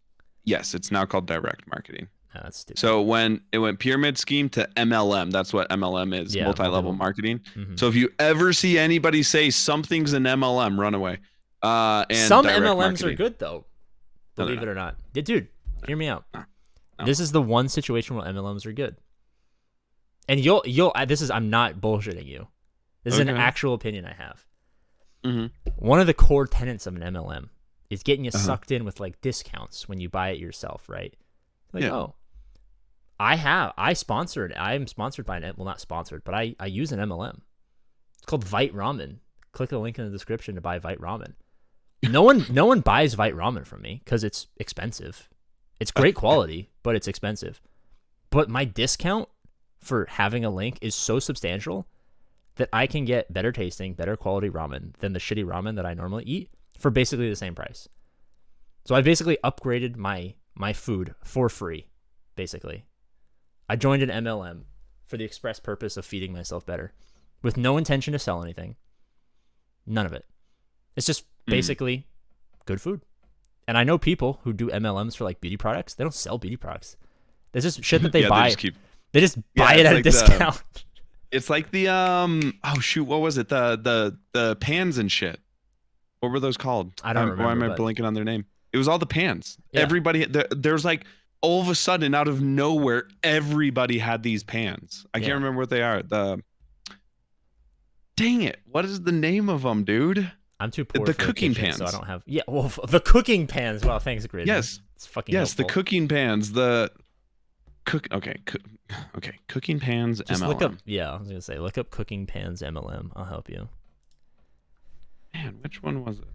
Yes, it's now called direct marketing. Oh, that's stupid. So when it went pyramid scheme to MLM, that's what MLM is, Yeah, multi-level marketing. Mm-hmm. So if you ever see anybody say something's an MLM, run away. And some direct MLMs marketing. are good though, believe it or not. Yeah, dude, hear me out. No. This is the one situation where MLMs are good. And I'm not bullshitting you. This is an actual opinion I have. Mm-hmm. One of the core tenets of an MLM is getting you sucked in with like discounts when you buy it yourself, right? Like, I'm sponsored by well, not sponsored, but I use an MLM. It's called Vite Ramen. Click the link in the description to buy Vite Ramen. No one buys Vite Ramen from me because it's expensive. It's great quality, but it's expensive. But my discount for having a link is so substantial that I can get better tasting, better quality ramen than the shitty ramen that I normally eat for basically the same price. So I basically upgraded my food for free, basically. I joined an MLM for the express purpose of feeding myself better with no intention to sell anything. None of it. It's just basically good food. And I know people who do MLMs for like beauty products. They don't sell beauty products. There's just shit that they buy. They just buy it at a discount. It's like the what was it? The pans and shit. What were those called? I don't remember. Why am I blanking on their name? It was all the pans. Yeah. Everybody there's like all of a sudden out of nowhere everybody had these pans. I can't remember what they are. Dang it. What is the name of them, dude? I'm too poor the for cooking kitchen, pans. So I don't have. Yeah, well, the cooking pans. Wow, thanks, Gridan. Yes. It's fucking helpful. The cooking pans. Cooking pans Just MLM. look up. Yeah, I was gonna say look up cooking pans MLM. I'll help you. Man, which one was it?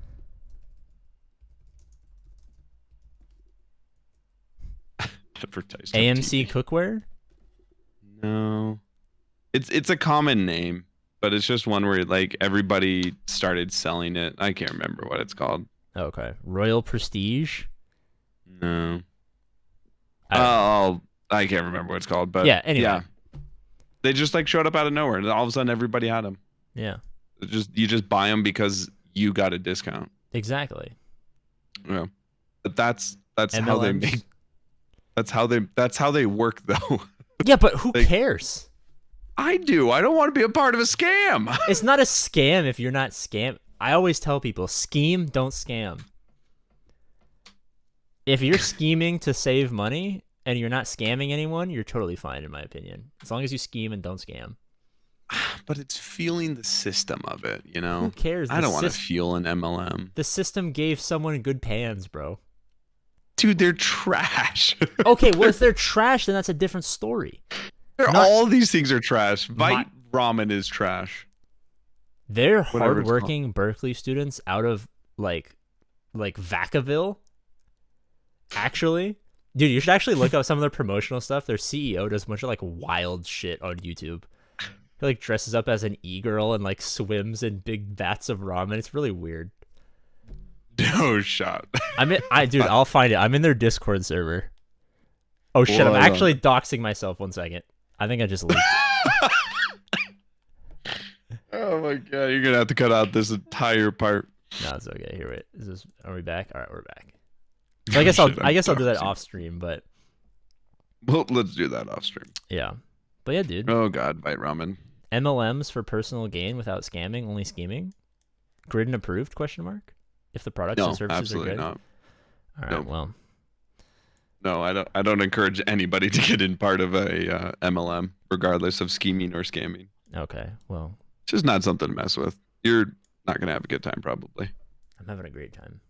Advertised on AMC TV. Cookware. No, it's a common name, but it's just one where like everybody started selling it. I can't remember what it's called. Okay, Royal Prestige. No. I can't remember what it's called, but anyway. They just like showed up out of nowhere, and all of a sudden everybody had them. Yeah. You just buy them because you got a discount. Exactly. Yeah. But that's MLMs. how they make. That's how they work though. Yeah, but who cares? I do. I don't want to be a part of a scam. It's not a scam if you're not scam. I always tell people, scheme, don't scam. If you're scheming to save money and you're not scamming anyone, you're totally fine, in my opinion. As long as you scheme and don't scam. But it's feeling the system of it, you know? Who cares? I don't want to feel an MLM. The system gave someone good pans, bro. Dude, they're trash. Okay, well, if they're trash, then that's a different story. All these things are trash. Vite Ramen is trash. They're hardworking Berkeley students out of like Vacaville. Actually, dude, you should actually look up some of their promotional stuff. Their CEO does a bunch of like wild shit on YouTube. He like dresses up as an e-girl and like swims in big vats of ramen. It's really weird. No shot. Dude, I'll find it. I'm in their Discord server. Oh shit, I'm actually doxing myself. 1 second. I think I just leaked. Oh my god, you're gonna have to cut out this entire part. No, it's okay. Here, wait. Are we back? All right, we're back. So I guess I'll do that off stream, but well, let's do that off stream. Yeah, but yeah, dude. Oh god, Vite Ramen. MLMs for personal gain without scamming, only scheming. Gridan approved? ? If the products and services are good. No, absolutely not. All right, well. No, I don't encourage anybody to get in part of a MLM, regardless of scheming or scamming. Okay, well. It's just not something to mess with. You're not gonna have a good time, probably. I'm having a great time.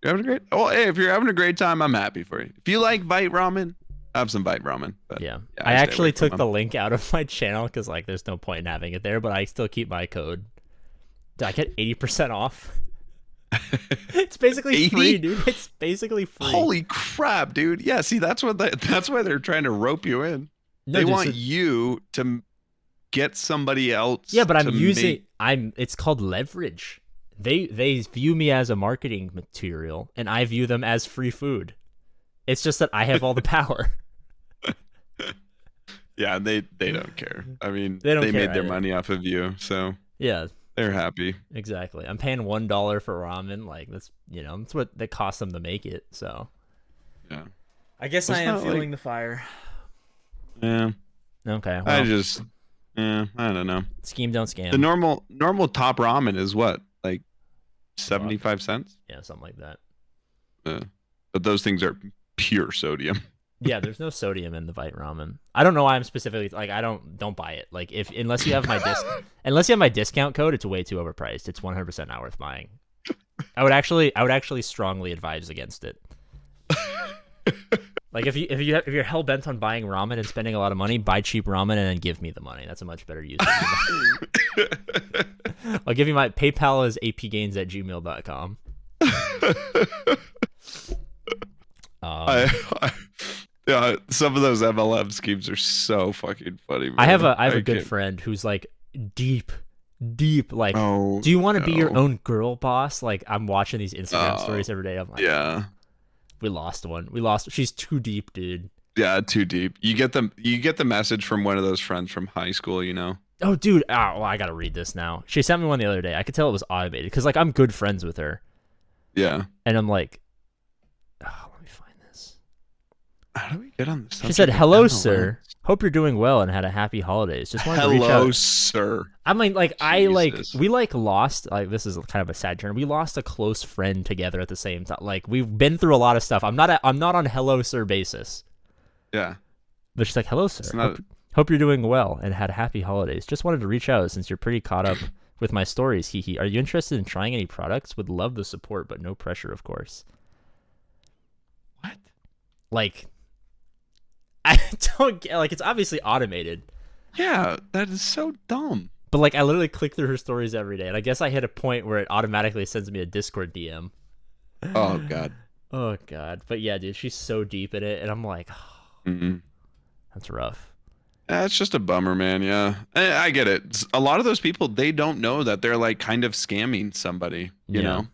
You're having a great. Oh, hey, if you're having a great time, I'm happy for you. If you like Vite Ramen, have some Vite Ramen. But yeah, I actually took the link out of my channel because like there's no point in having it there, but I still keep my code. Did I get 80% off? It's basically 80? free, dude. It's basically free. Holy crap, dude! Yeah, see, that's why they're trying to rope you in. No, they want you to get somebody else. Yeah, but it's called leverage. They view me as a marketing material, and I view them as free food. It's just that I have all the power. Yeah, they don't care. I mean, they made their money off of you, so yeah, they're happy. Exactly. I'm paying $1 for ramen. Like that's what they cost them to make it. So yeah. I guess I am feeling the fire. Yeah. Okay. Well, I don't know. Scheme, don't scam. The normal top ramen is what, like 75 cents? Yeah, something like that. But those things are pure sodium. Yeah, there's no sodium in the Vite ramen. I don't know why I'm specifically like I don't buy it. Like unless you have my discount code, it's way too overpriced. It's 100% not worth buying. I would actually strongly advise against it. Like if you're hell bent on buying ramen and spending a lot of money, buy cheap ramen and then give me the money. That's a much better use. I'll give you my PayPal is apgains@gmail.com. Yeah, some of those MLM schemes are so fucking funny, man. I have a good friend who's like deep like, do you want to be your own girl boss? Like, I'm watching these Instagram stories every day. I'm like, yeah, we lost one. She's too deep, dude. Yeah, too deep. You get the message from one of those friends from high school, you know. Oh, dude. Oh, well, I gotta read this now. She sent me one the other day. I could tell it was automated because like I'm good friends with her. Yeah. And I'm like, let me find this. How do we get on this? She said, "Hello, sir. Hope you're doing well and had a happy holidays. Just wanted to reach out." Hello, sir. I mean, like, we lost, like, this is kind of a sad turn. We lost a close friend together at the same time. Like, we've been through a lot of stuff. I'm not on hello, sir basis. Yeah. But she's like, "Hello, sir. Hope you're doing well and had happy holidays. Just wanted to reach out since you're pretty caught up with my stories. Hee. Are you interested in trying any products? Would love the support, but no pressure, of course." What? Like, I don't get, like, it's obviously automated. Yeah, that is so dumb. But like, I literally click through her stories every day, and I guess I hit a point where it automatically sends me a Discord DM. Oh god. Oh god. But yeah, dude, she's so deep in it, and I'm like, that's rough. It's just a bummer, man. Yeah, I get it. A lot of those people, they don't know that they're like kind of scamming somebody. You know,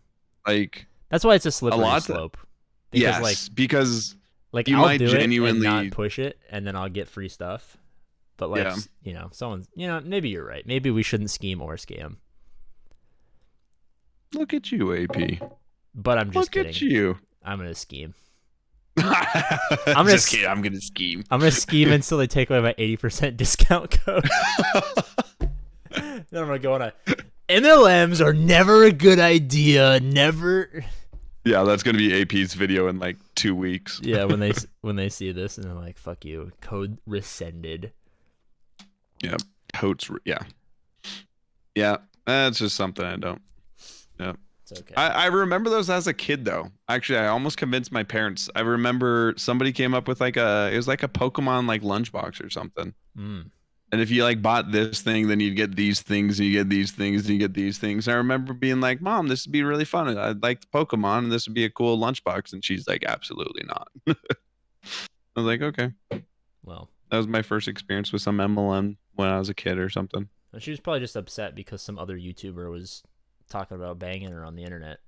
like that's why it's a slippery slope. Because, because like you I'll might do genuinely it and not push it, and then I'll get free stuff. But like, you know, maybe you're right. Maybe we shouldn't scheme or scam. Look at you, AP. But I'm just kidding. Look at you. I'm gonna scheme. I'm just kidding. I'm gonna scheme. I'm gonna scheme until they take away my 80% discount code. Then I'm gonna go on a MLMs are never a good idea. Never. Yeah, that's gonna be AP's video in like 2 weeks. Yeah, when they see this and they're like, "Fuck you, code rescinded." Yeah, yeah. That's just something I don't. Yeah. Okay. I remember those as a kid though. Actually, I almost convinced my parents. I remember somebody came up with it was like a Pokemon like lunchbox or something. And if you like bought this thing, then you'd get these things, and you get these things, and you get these things. And I remember being like, "Mom, this would be really fun. I'd like the Pokemon, and this would be a cool lunchbox." And she's like, "Absolutely not." I was like, "Okay." Well, that was my first experience with some MLM when I was a kid or something. And she was probably just upset because some other YouTuber was talking about banging her on the internet.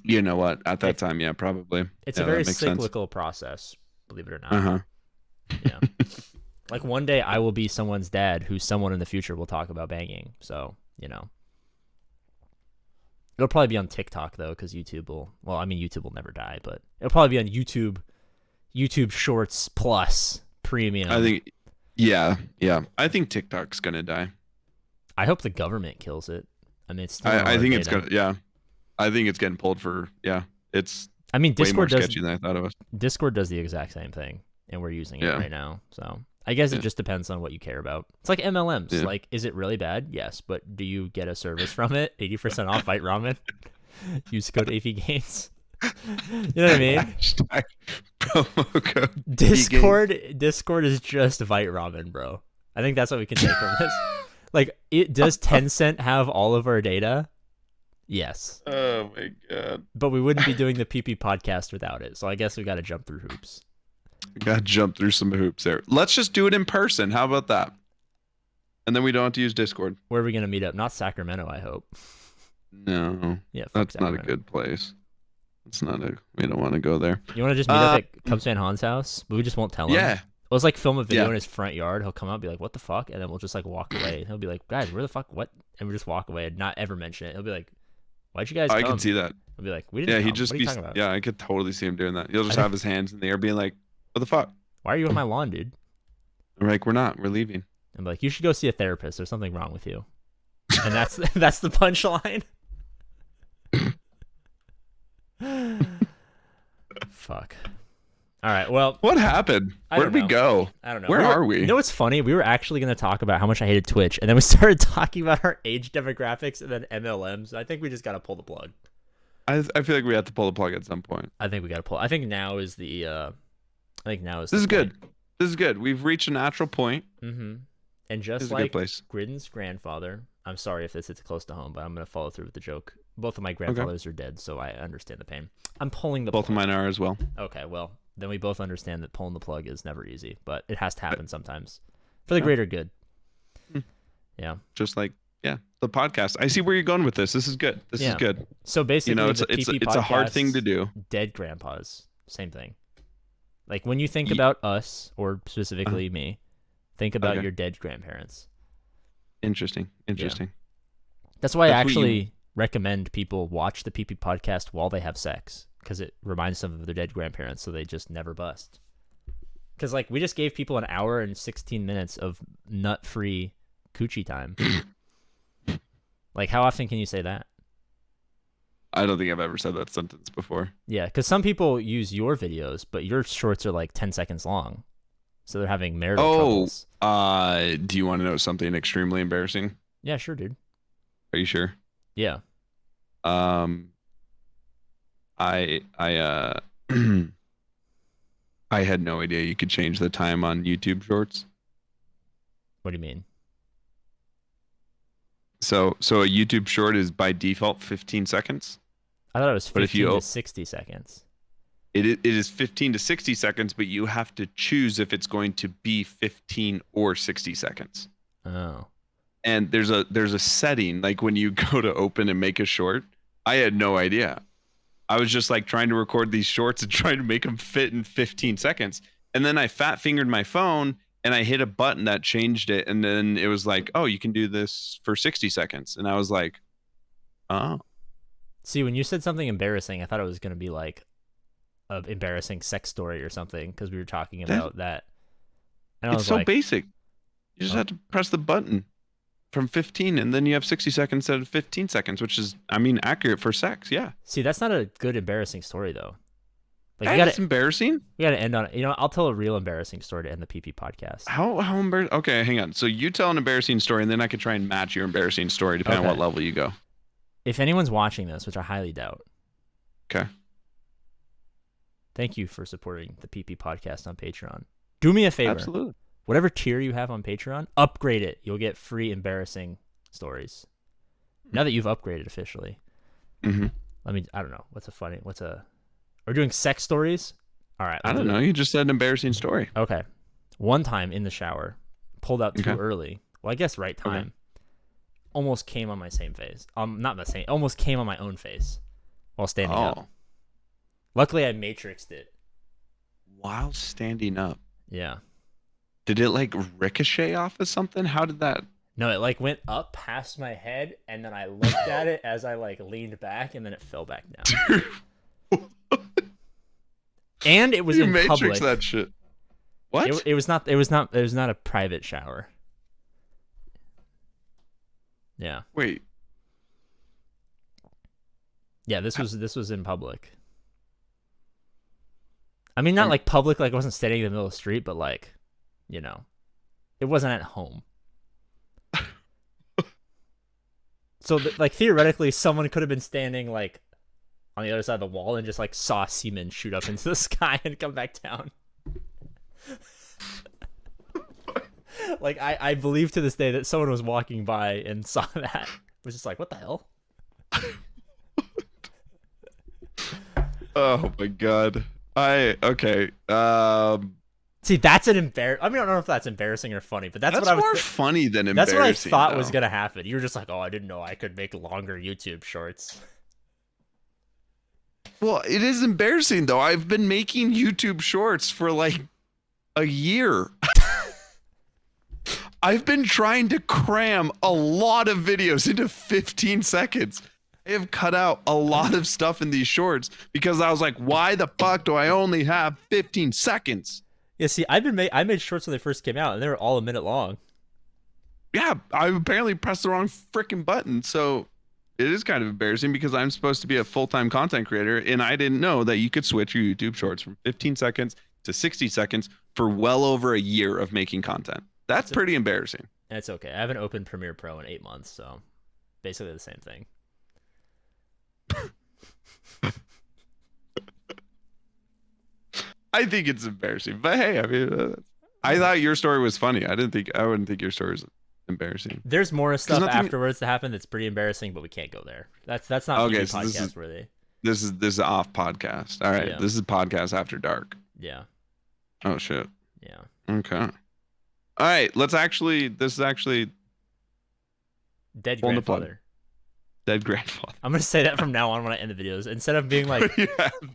You know what? At that time, yeah, probably. It's a very cyclical process, believe it or not. Yeah. Like one day I will be someone's dad who someone in the future will talk about banging. So, you know. It'll probably be on TikTok though, because YouTube will never die, but it'll probably be on YouTube Shorts Plus Premium. I think yeah. I think TikTok's gonna die. I hope the government kills it. I mean, it's still I think it's gonna. Yeah, I think it's getting pulled for. Yeah, it's. I mean, Discord way more sketchy than I thought it was. Discord does the exact same thing, and we're using it right now. So I guess it just depends on what you care about. It's like MLMs. Yeah. Like, is it really bad? Yes, but do you get a service from it? 80% off Vite Ramen. Use code APGAINS. You know what I mean? Hashtag promo code Discord is just Vite Ramen, bro. I think that's what we can take from this. Like, does Tencent have all of our data? Yes. Oh my god. But we wouldn't be doing the PP podcast without it. So I guess we got to jump through hoops. Got to jump through some hoops there. Let's just do it in person. How about that? And then we don't have to use Discord. Where are we going to meet up? Not Sacramento, I hope. No. Yeah, that's not a good place. We don't want to go there. You want to just meet up at Cubs Fan Han's house? But we just won't tell him. Yeah. Let's like film a video in his front yard. He'll come out and be like, "What the fuck?" And then we'll just like walk away. He'll be like, "Guys, where the fuck? What?" And we just walk away and not ever mention it. He'll be like, "Why'd you guys come?" I can see that. I'll be like, "We didn't." Yeah, come. What are you talking about? Yeah, I could totally see him doing that. He'll just have his hands in the air, being like, What the fuck? Why are you on my lawn, dude? I'm like, we're not. We're leaving. I'm like, you should go see a therapist. There's something wrong with you. And that's the punchline. Fuck. All right. Well, what happened? Where'd we go? I don't know. Where are we? You know what's funny? We were actually going to talk about how much I hated Twitch, and then we started talking about our age demographics and then MLMs. I think we just got to pull the plug. I feel like we have to pull the plug at some point. I think we got to pull. I think now is the. This is good. This is good. We've reached a natural point. Mm-hmm. And just like Gridan's grandfather, I'm sorry if this hits close to home, but I'm going to follow through with the joke. Both of my grandfathers are dead, so I understand the pain. I'm pulling the plug. Both of mine are as well. Okay, well, then we both understand that pulling the plug is never easy, but it has to happen sometimes for the greater good. Yeah. Just like, the podcast. I see where you're going with this. This is good. This is good. So basically, it's a hard thing to do. Dead grandpas, same thing. Like when you think about us, or specifically me, think about your dead grandparents. Interesting. Yeah. That's why I actually recommend people watch the PP podcast while they have sex, because it reminds them of their dead grandparents, so they just never bust. Because like we just gave people an hour and 16 minutes of nut-free coochie time. Like how often can you say that? I don't think I've ever said that sentence before. Yeah, because some people use your videos, but your shorts are like 10 seconds long. So they're having marital troubles. Do you want to know something extremely embarrassing? Yeah, sure, dude. Are you sure? Yeah. I I had no idea you could change the time on YouTube Shorts. What do you mean? So a YouTube Short is by default 15 seconds. I thought it was 15 to 60 seconds. It is 15 to 60 seconds, but you have to choose if it's going to be 15 or 60 seconds. Oh. And there's a setting, like when you go to open and make a short. I had no idea. I was just like trying to record these shorts and trying to make them fit in 15 seconds. And then I fat fingered my phone and I hit a button that changed it. And then it was like, oh, you can do this for 60 seconds. And I was like, oh. See, when you said something embarrassing, I thought it was going to be like an embarrassing sex story or something, because we were talking about that. And I was so like, basic. You just have to press the button from 15 and then you have 60 seconds instead of 15 seconds, which is, I mean, accurate for sex. Yeah. See, that's not a good embarrassing story though. Like, that's embarrassing. We got to end on it. You know, I'll tell a real embarrassing story to end the PP podcast. How embarrassing? Okay, hang on. So you tell an embarrassing story and then I could try and match your embarrassing story depending on what level you go. If anyone's watching this, which I highly doubt. Okay. Thank you for supporting the PP podcast on Patreon. Do me a favor. Absolutely. Whatever tier you have on Patreon, upgrade it. You'll get free embarrassing stories. Now that you've upgraded officially. Mm-hmm. I don't know. We're doing sex stories? All right. I don't know. You just said an embarrassing story. Okay. One time in the shower, pulled out too early. Well, I guess right time. Okay. Almost came on my same face. Not the same. Almost came on my own face while standing up. Luckily, I matrixed it. While standing up? Yeah. Did it like ricochet off of something? How did that? No, it like went up past my head, and then I looked at it as I like leaned back, and then it fell back down. And it was in public. You matrixed that shit. What? It was not a private shower. Yeah. Wait. Yeah, this was in public. I mean, not like public, like I wasn't standing in the middle of the street, but like, you know, it wasn't at home. So, like, theoretically, someone could have been standing like on the other side of the wall and just like saw semen shoot up into the sky and come back down. Like, I believe to this day that someone was walking by and saw that. Was just like, what the hell? Oh my god. Okay. See, that's an I mean, I don't know if that's embarrassing or funny, but that's what I was more funny than embarrassing. That's what I thought was gonna happen. You were just like, oh, I didn't know I could make longer YouTube shorts. Well, it is embarrassing though. I've been making YouTube shorts for like a year. I've been trying to cram a lot of videos into 15 seconds. have cut out a lot of stuff in these shorts because I was like, why the fuck do I only have 15 seconds? Yeah, see, I made shorts when they first came out, and they were all a minute long. Yeah, I apparently pressed the wrong freaking button, so it is kind of embarrassing because I'm supposed to be a full-time content creator, and I didn't know that you could switch your YouTube shorts from 15 seconds to 60 seconds for well over a year of making content. That's pretty embarrassing. It's okay. I haven't opened Premiere Pro in 8 months, so basically the same thing. I think it's embarrassing, but hey, I mean, I thought your story was funny. I wouldn't think your story was embarrassing. There's more stuff afterwards to happen that's pretty embarrassing, but we can't go there. That's not okay. So podcast worthy. This is off podcast. All right, yeah. This is podcast after dark. Yeah. Oh shit. Yeah. Okay. All right. This is actually dead grandfather. Dead grandfather. I'm gonna say that from now on when I end the videos. Instead of being like,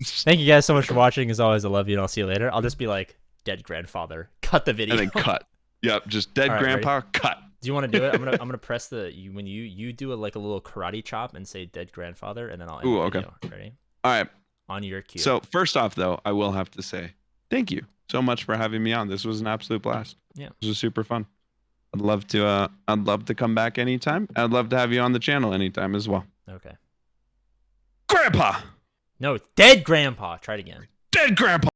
thank you guys so much for watching. As always, I love you and I'll see you later. I'll just be like, dead grandfather. Cut the video. And then cut. Yep. Just dead grandpa. Ready? Cut. Do you want to do it? I'm gonna press when you do like a little karate chop and say dead grandfather, and then I'll end the video. Okay. Ready? All right. On your cue. So first off, though, I will have to say thank you so much for having me on. This was an absolute blast. Yeah. This was super fun. I'd love to come back anytime. I'd love to have you on the channel anytime as well. Okay. Grandpa. No, dead grandpa. Try it again. Dead grandpa.